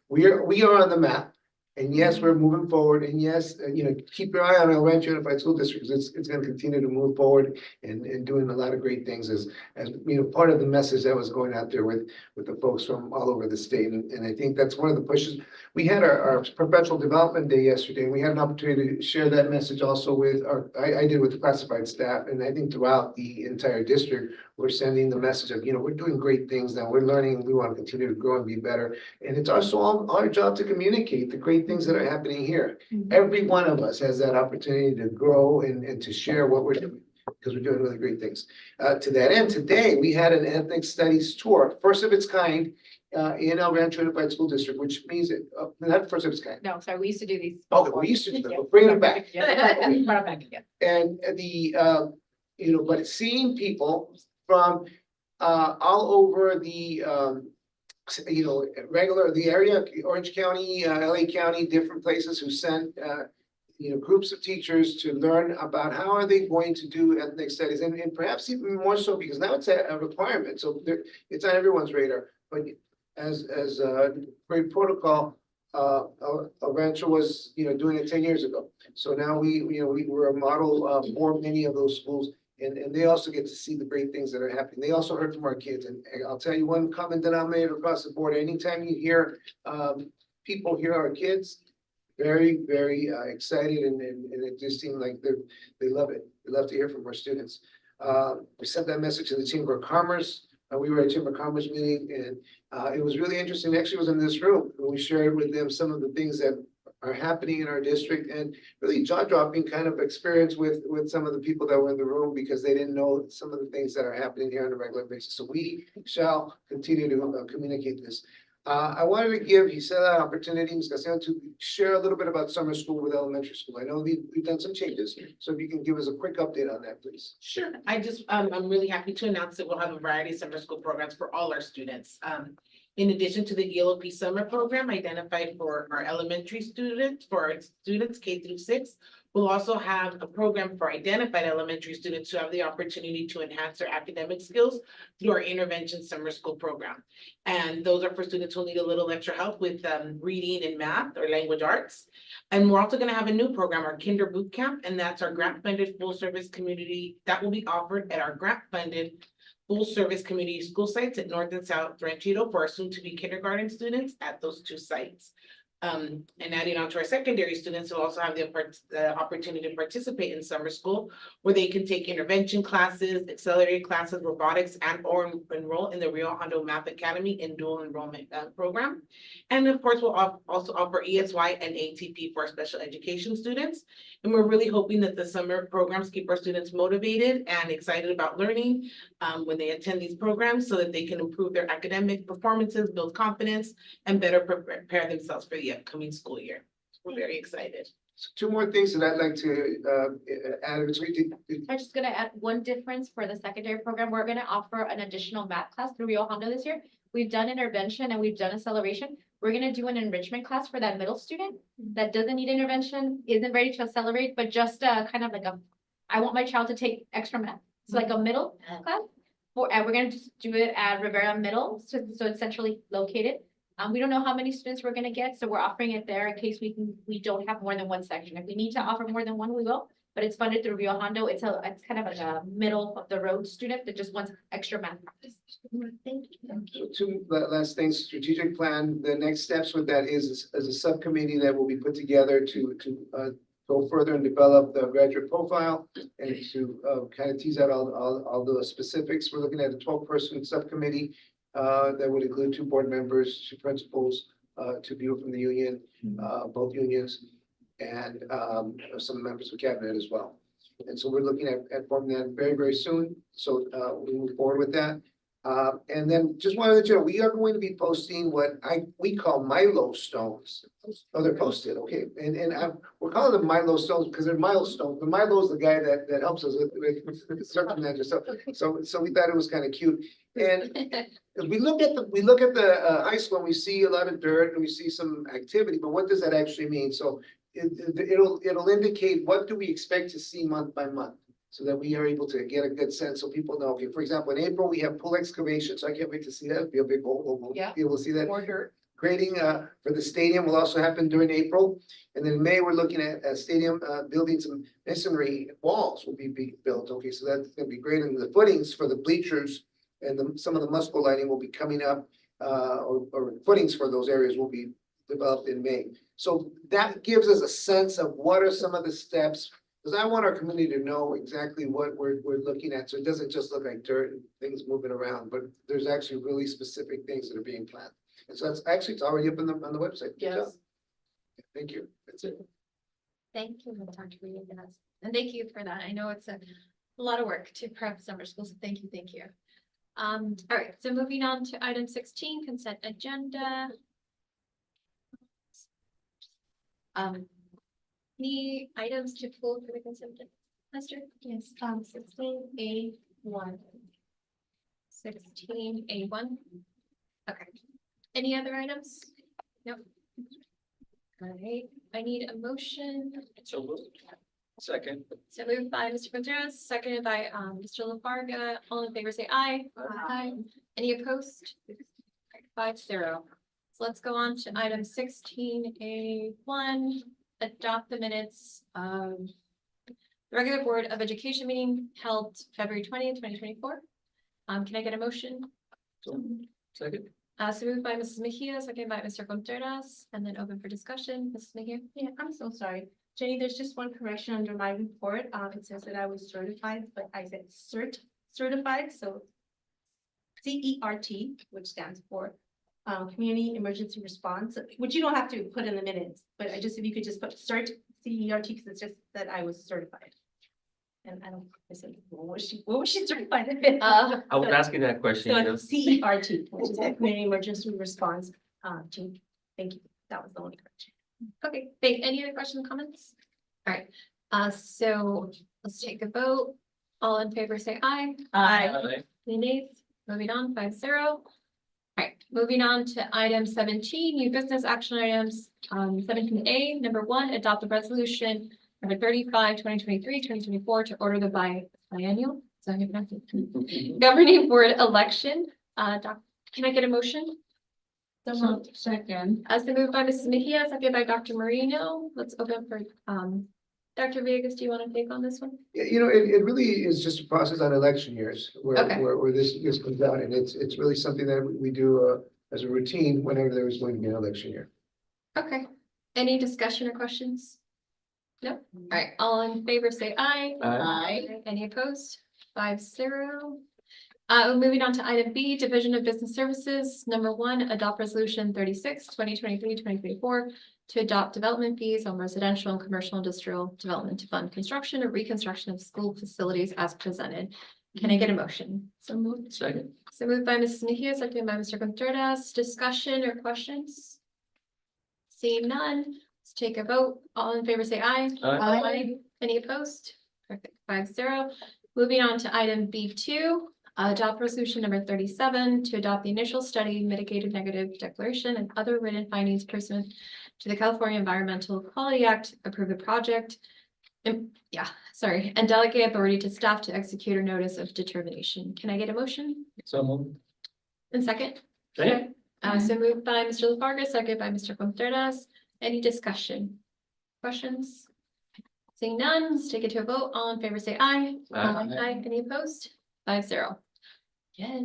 Speaker 2: we are on the map. And yes, we're moving forward. And yes, keep your eye on our Rancho Unified School District. It's going to continue to move forward and doing a lot of great things as part of the message that was going out there with the folks from all over the state. And I think that's one of the pushes. We had our professional development day yesterday, and we had an opportunity to share that message also with I did with the classified staff. And I think throughout the entire district, we're sending the message of, we're doing great things now. We're learning. We want to continue to grow and be better. And it's also our job to communicate the great things that are happening here. Every one of us has that opportunity to grow and to share what we're doing, because we're doing really great things. To that end, today we had an ethnic studies tour, first of its kind, in El Rancho Unified School District, which means not first of its kind.
Speaker 8: No, sorry, we used to do these.
Speaker 2: Okay, we used to do that. We're bringing it back.
Speaker 8: We brought it back again.
Speaker 2: And but seeing people from all over the the area, Orange County, LA County, different places who sent groups of teachers to learn about how are they going to do ethnic studies, and perhaps even more so because now it's a requirement, so it's on everyone's radar. But as a great protocol, Rancho was doing it 10 years ago. So now we were a model for many of those schools. And they also get to see the great things that are happening. They also heard from our kids. And I'll tell you one common denominator across the board. Anytime you hear people hear our kids, very, very excited. And it just seemed like they love it. They love to hear from our students. We sent that message to the Chamber of Commerce. We were at a Chamber of Commerce meeting, and it was really interesting. Actually, it was in this room. We shared with them some of the things that are happening in our district, and really jaw-dropping kind of experience with some of the people that were in the room, because they didn't know some of the things that are happening here on a regular basis. So we shall continue to communicate this. I wanted to give Gisela opportunity, Ms. Castillo, to share a little bit about summer school with elementary school. I know we've done some changes, so if you can give us a quick update on that, please.
Speaker 18: Sure. I'm really happy to announce that we'll have a variety of summer school programs for all our students. In addition to the ELOP summer program identified for our elementary students, for our students K through 6, we'll also have a program for identified elementary students who have the opportunity to enhance their academic skills through our intervention summer school program. And those are for students who need a little extra help with reading and math or language arts. And we're also going to have a new program, our Kinder Boot Camp, and that's our grant-funded full-service community that will be offered at our grant-funded full-service community school sites at North and South Ranchito for our soon-to-be kindergarten students at those 2 sites. And adding on to our secondary students who also have the opportunity to participate in summer school, where they can take intervention classes, accelerated classes, robotics, and or enroll in the Rio Hondo Math Academy in dual enrollment program. And of course, we'll also offer ESY and ATP for our special education students. And we're really hoping that the summer programs keep our students motivated and excited about learning when they attend these programs, so that they can improve their academic performances, build confidence, and better prepare themselves for the upcoming school year. We're very excited.
Speaker 2: So two more things that I'd like to add.
Speaker 8: I'm just gonna add one difference for the secondary program. We're gonna offer an additional math class through Rio Hondo this year. We've done intervention and we've done acceleration. We're gonna do an enrichment class for that middle student that doesn't need intervention, isn't ready to accelerate, but just kind of like I want my child to take extra math. So like a middle class. And we're gonna just do it at Rivera Middle, so it's centrally located. We don't know how many students we're gonna get, so we're offering it there in case we don't have more than one section. If we need to offer more than one, we will, but it's funded through Rio Hondo. It's kind of like a middle of the road student that just wants extra math practice. Thank you.
Speaker 2: So two last things, strategic plan, the next steps with that is as a subcommittee that will be put together to go further and develop the graduate profile and to kind of tease out all the specifics. We're looking at a 12-person subcommittee that would include 2 board members, 2 principals, 2 people from the union, both unions, and some members of cabinet as well. And so we're looking at forming that very, very soon. So we move forward with that. And then just wanted to let you know, we are going to be posting what we call Milo stones. Oh, they're posted, okay. And we're calling them Milo stones because they're milestones. The Milo is the guy that helps us with circumvention. So we thought it was kind of cute. And we look at the high school and we see a lot of dirt and we see some activity, but what does that actually mean? So it'll indicate what do we expect to see month by month, so that we are able to get a good sense, so people know, okay, for example, in April, we have pool excavation, so I can't wait to see that. It'll be a big hole. We'll be able to see that.
Speaker 8: More dirt.
Speaker 2: Grading for the stadium will also happen during April. And then in May, we're looking at a stadium building some masonry walls will be built. Okay, so that's gonna be great. And the footings for the bleachers and some of the muscle lighting will be coming up, or footings for those areas will be developed in May. So that gives us a sense of what are some of the steps, because I want our community to know exactly what we're looking at. So it doesn't just look like dirt and things moving around, but there's actually really specific things that are being planned. And so it's already up on the website. Good job. Thank you. That's it.
Speaker 1: Thank you, Dr. Reed, yes. And thank you for that. I know it's a lot of work to prep summer school, so thank you, thank you. All right, so moving on to item 16, consent agenda. Any items to pull for the consent agenda? Lester? Yes, 16A1. 16A1. Okay. Any other items? Nope. All right, I need a motion.
Speaker 9: So moved. Second.
Speaker 1: So moved by Mr. Contreras, seconded by Mr. LaFarga. All in favor, say aye. Aye. Any opposed? 5-0. So let's go on to item 16A1. Adopt the minutes of the regular Board of Education meeting held February 20th, 2024. Can I get a motion?
Speaker 9: Second.
Speaker 1: So moved by Mrs. Mejia, seconded by Mr. Contreras, and then open for discussion. Mrs. Mejia?
Speaker 19: Yeah, I'm so sorry. Jenny, there's just one correction under my report. It says that I was certified, but I said certified, so CERT, which stands for Community Emergency Response, which you don't have to put in the minutes, but if you could just put CERT, CERT, because it's just that I was certified. And I said, what was she certified in?
Speaker 9: I was asking that question.
Speaker 19: So
Speaker 9: You know?
Speaker 19: CERT, which is the Community Emergency Response team. Thank you. That was the only correction.
Speaker 1: Okay, any other questions, comments? All right, so let's take a vote. All in favor, say aye.
Speaker 9: Aye.
Speaker 1: Any nays? Moving on, 5-0. All right, moving on to item 17, new business action items. 17A, number 1, adopt a resolution number 35, 2023, 2024 to order the biennial. So I'm gonna governing board election. Can I get a motion?
Speaker 6: So second.
Speaker 1: As the moved by Mrs. Mejia, seconded by Dr. Marino. Let's open for Dr. Vegas. Do you want to take on this one?
Speaker 2: Yeah, you know, it really is just a process on election years where this comes out, and it's really something that we do as a routine whenever there is going to be an election year.
Speaker 1: Okay, any discussion or questions? No, all right, all in favor, say aye.
Speaker 17: Aye.
Speaker 1: Any opposed? 5-0. Moving on to item B, Division of Business Services. Number 1, adopt resolution 36, 2023-2024 to adopt development fees on residential and commercial industrial development to fund construction or reconstruction of school facilities as presented. Can I get a motion?
Speaker 9: So moved. Second.
Speaker 1: So moved by Mrs. Mejia, seconded by Mr. Contreras. Discussion or questions? Seeing none, let's take a vote. All in favor, say aye.
Speaker 9: Aye.
Speaker 1: Any opposed? Perfect, 5-0. Moving on to item B2, adopt resolution number 37 to adopt the initial study mitigated negative declaration and other written findings pursuant to the California Environmental Quality Act, approve the project. And delegate authority to staff to execute a notice of determination. Can I get a motion?
Speaker 17: So moved.
Speaker 1: And second?
Speaker 9: Second.
Speaker 1: So moved by Mr. LaFarga, second by Mr. Contreras. Any discussion? Questions? Seeing none, let's take it to a vote. All in favor, say aye.
Speaker 9: Aye.
Speaker 1: Any opposed? 5-0. Yes.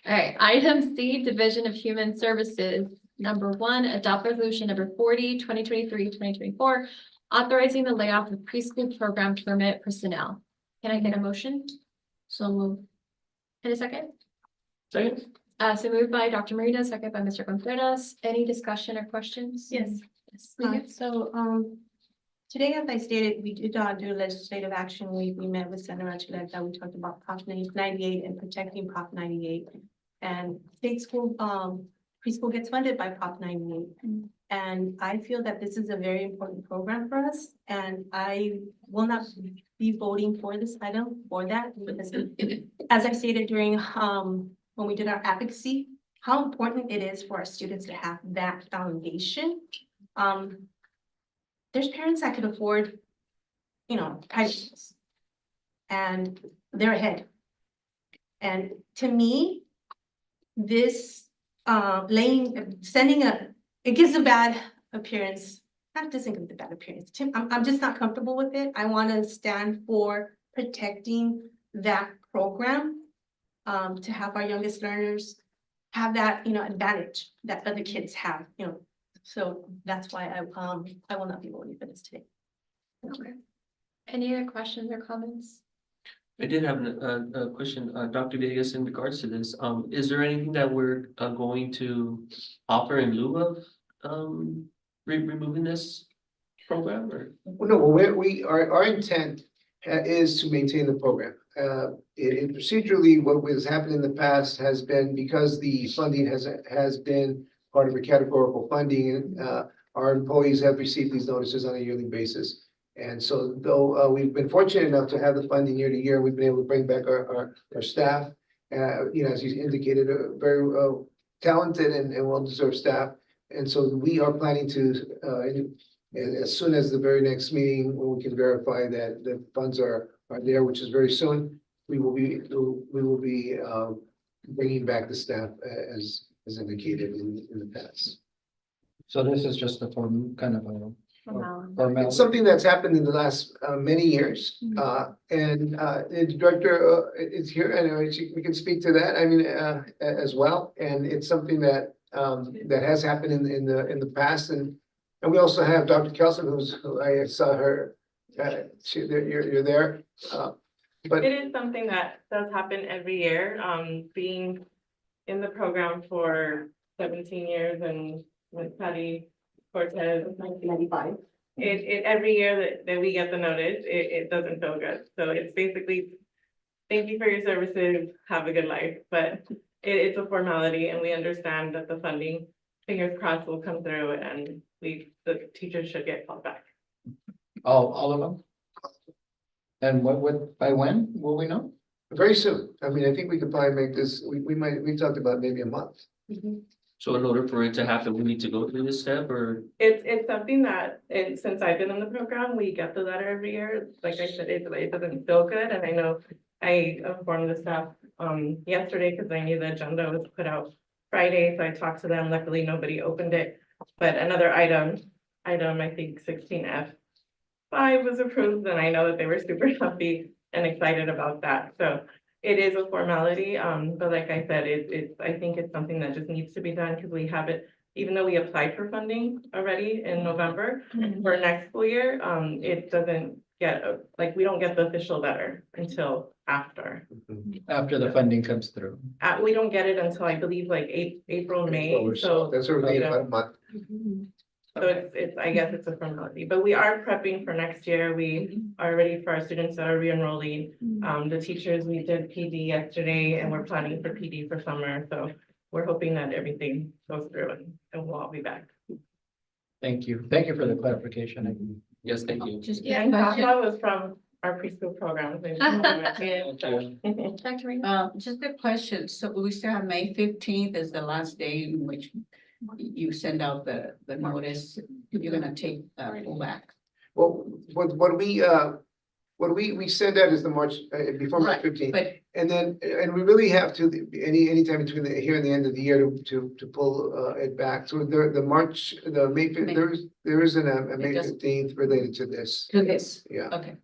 Speaker 1: All right, item C, Division of Human Services. Number 1, adopt resolution number 40, 2023-2024, authorizing the layoff of preschool program permit personnel. Can I get a motion? So moved. And a second?
Speaker 9: Second.
Speaker 1: So moved by Dr. Marina, second by Mr. Contreras. Any discussion or questions?
Speaker 19: Yes.
Speaker 1: Yes.
Speaker 19: Today, as I stated, we did do legislative action. We met with Senator Archuleta. We talked about Prop 98 and protecting Prop 98. And state school, preschool gets funded by Prop 98. And I feel that this is a very important program for us. And I will not be voting for this item for that. Because as I stated during, when we did our advocacy, how important it is for our students to have that foundation. There's parents that can afford, private schools. And they're ahead. And to me, this it gives a bad appearance. Not just think of the bad appearance. I'm just not comfortable with it. I want to stand for protecting that program. To have our youngest learners have that, advantage that other kids have, So that's why I will not be voting for this today.
Speaker 1: Okay. Any other questions or comments?
Speaker 9: I did have a question, Dr. Vegas, in regards to this. Is there anything that we're going to offer in lieu of removing this program or?
Speaker 2: No, our intent is to maintain the program. Procedurally, what has happened in the past has been because the funding has been part of a categorical funding, our employees have received these notices on a yearly basis. And so though we've been fortunate enough to have the funding year to year, we've been able to bring back our staff. As you indicated, a very talented and well-deserved staff. And so we are planning to, as soon as the very next meeting, when we can verify that the funds are there, which is very soon, we will be bringing back the staff as indicated in the past.
Speaker 17: So this is just a form, kind of a.
Speaker 2: It's something that's happened in the last many years, and the director is here, and we can speak to that. I mean, as well, and it's something that that has happened in the past, and we also have Dr. Kelson, who I saw her. You're there, but
Speaker 20: it is something that does happen every year. Being in the program for 17 years and with Patty Cortez, 1995. Every year that we get the notice, it doesn't feel good. So it's basically, thank you for your services, have a good life. But it's a formality, and we understand that the funding, fingers crossed, will come through, and the teachers should get called back.
Speaker 17: All of them? And by when will we know?
Speaker 2: very soon. I mean, I think we could probably make this, we talked about maybe a month.
Speaker 9: So in order for it to happen, we need to go through this step or?
Speaker 20: It's something that, since I've been in the program, we get the letter every year. Like I said, it doesn't feel good, and I know I informed the staff yesterday because I knew the agenda was put out Friday, so I talked to them. Luckily, nobody opened it. But another item, I think 16F5 was approved, and I know that they were super happy and excited about that. So it is a formality, but like I said, I think it's something that just needs to be done because we have it even though we applied for funding already in November for next school year, it doesn't get, like, we don't get the official letter until after.
Speaker 17: After the funding comes through.
Speaker 20: We don't get it until, I believe, like April, May, so.
Speaker 2: That's already
Speaker 20: you know,
Speaker 2: about a month.
Speaker 20: So it's, I guess it's a formality, but we are prepping for next year. We are ready for our students that are re-enrolling. The teachers, we did PD yesterday and we're planning for PD for summer, so we're hoping that everything goes through and we'll all be back.
Speaker 17: Thank you. Thank you for the clarification.
Speaker 9: Yes, thank you.
Speaker 20: And that was from our preschool program.
Speaker 1: Dr. Reno?
Speaker 6: Just a question. So we still have May 15th is the last day in which you send out the notice. You're gonna take pull back.
Speaker 2: Well, what we said that is the March, before March
Speaker 6: Right,
Speaker 2: 15th.
Speaker 6: but-
Speaker 2: And then, and we really have to, anytime between here and the end of the year to pull it back. So the March, the May, there isn't a May
Speaker 6: It just-
Speaker 2: 15th related to this.
Speaker 6: To this.
Speaker 2: Yeah.
Speaker 6: Okay.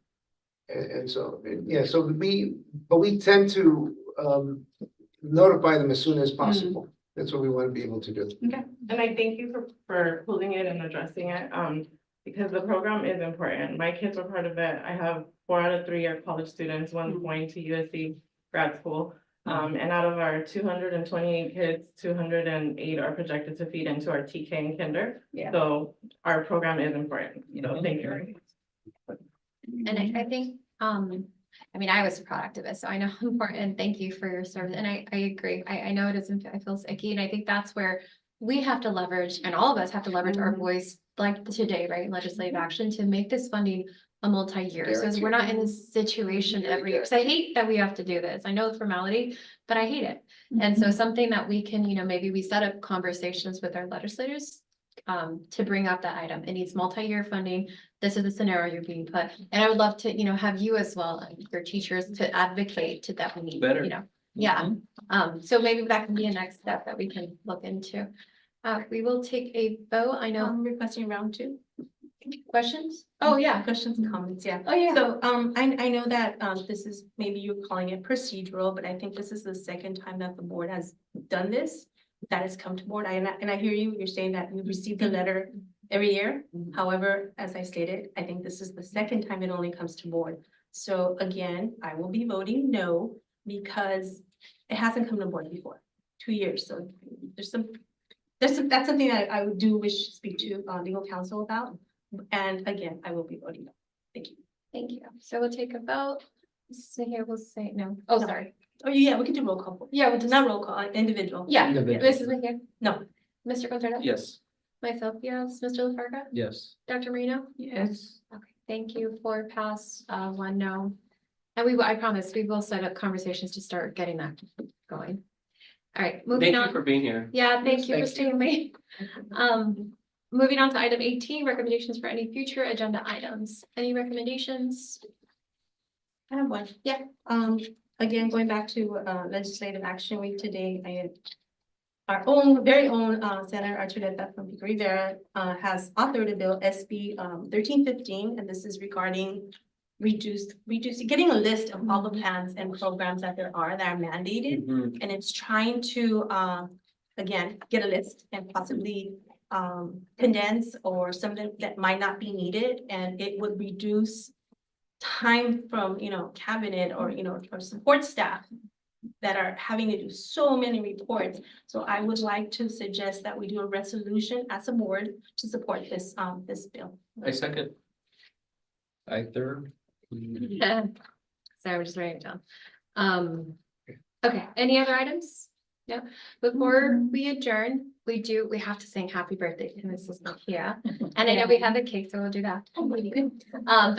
Speaker 2: And so, yeah, so we tend to notify them as soon as possible. That's what we want to be able to do.
Speaker 20: Okay, and I thank you for pulling it and addressing it, because the program is important. My kids were part of it. I have 4 out of 3 are college students, one's going to USC grad school. And out of our 228 kids, 208 are projected to feed into our TK and kinder.
Speaker 6: Yeah.
Speaker 20: So our program is important, so thank you.
Speaker 1: And I think, I mean, I was a product of it, so I know how important, thank you for your service, and I agree, I know it isn't, I feel icky, and I think that's where we have to leverage, and all of us have to leverage our voice, like today, right, legislative action, to make this funding a multi-year, so we're not in this situation every year, because I hate that we have to do this, I know it's formality, but I hate it. And so something that we can, maybe we set up conversations with our legislators to bring up that item. It needs multi-year funding. This is the scenario you're being put. And I would love to, have you as well, your teachers to advocate to that we need,
Speaker 9: Better.
Speaker 1: Yeah. So maybe that can be a next step that we can look into. We will take a vote. I know.
Speaker 19: Requesting round 2.
Speaker 1: Questions? Oh, yeah.
Speaker 19: Questions and comments, yeah.
Speaker 1: Oh, yeah.
Speaker 19: So, I know that, this is, maybe you're calling it procedural, but I think this is the second time that the board has done this. That has come to board. And I hear you, you're saying that you received the letter every year. However, as I stated, I think this is the second time it only comes to board. So again, I will be voting no, because it hasn't come to board before, 2 years. So that's something that I would do wish to speak to legal counsel about. And again, I will be voting no. Thank you.
Speaker 1: Thank you. So we'll take a vote. So here we'll say no. Oh,
Speaker 19: No.
Speaker 1: sorry.
Speaker 19: Oh, yeah, we can do roll call.
Speaker 1: Yeah, we'll
Speaker 19: Not roll call, individual.
Speaker 1: Yeah,
Speaker 17: Individual.
Speaker 1: Mrs. McCann?
Speaker 19: No.
Speaker 1: Mr. Gonzalez?
Speaker 9: Yes.
Speaker 1: Myself, yes. Mr. LaFarga?
Speaker 17: Yes.
Speaker 1: Dr. Marino?
Speaker 6: Yes.
Speaker 1: Okay, thank you for pass, 1 no. And I promise, we will set up conversations to start getting that going. All right, moving
Speaker 9: Thank
Speaker 1: on.
Speaker 9: you for being here.
Speaker 1: Yeah, thank you for
Speaker 9: Thank you.
Speaker 1: staying late. Moving on to item 18, recommendations for any future agenda items. Any recommendations?
Speaker 19: I have one.
Speaker 1: Yeah.
Speaker 19: Again, going back to legislative action week today, our own, very own, Senator Archuleta from Pico Rivera, has authored a bill SB 1315, and this is regarding getting a list of all the plans and programs that there are that are mandated. And it's trying to, again, get a list and possibly condense or something that might not be needed, and it would reduce time from, cabinet or, or support staff that are having to do so many reports. So I would like to suggest that we do a resolution as a board to support this, this bill.
Speaker 9: I second.
Speaker 17: I third.
Speaker 1: Sorry, we're just writing it down. Okay, any other items? No, before we adjourn, we have to sing happy birthday to Mrs. Nokia. And I know we have a cake, so we'll do that. But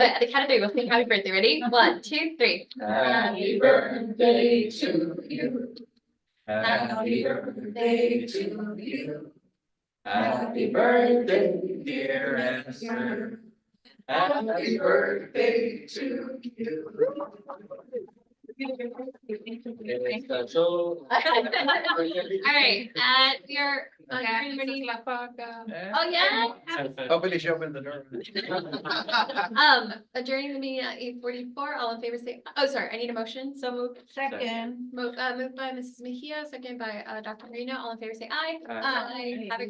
Speaker 1: at the count of 3, we'll sing happy birthday. Ready? 1, 2, 3.
Speaker 9: Happy birthday to you. Happy birthday to you. Happy birthday, dear Esther. Happy birthday to you. So.
Speaker 1: All right, at your, ready? Oh, yeah.
Speaker 17: Hopefully she opened the door.
Speaker 1: Adjourning the meeting at 8:44, all in favor say, oh, sorry, I need a motion.
Speaker 19: So moved.
Speaker 1: Moved by Mrs. Mejia, second by Dr. Marino, all in favor say aye.
Speaker 9: Aye.
Speaker 1: Have a great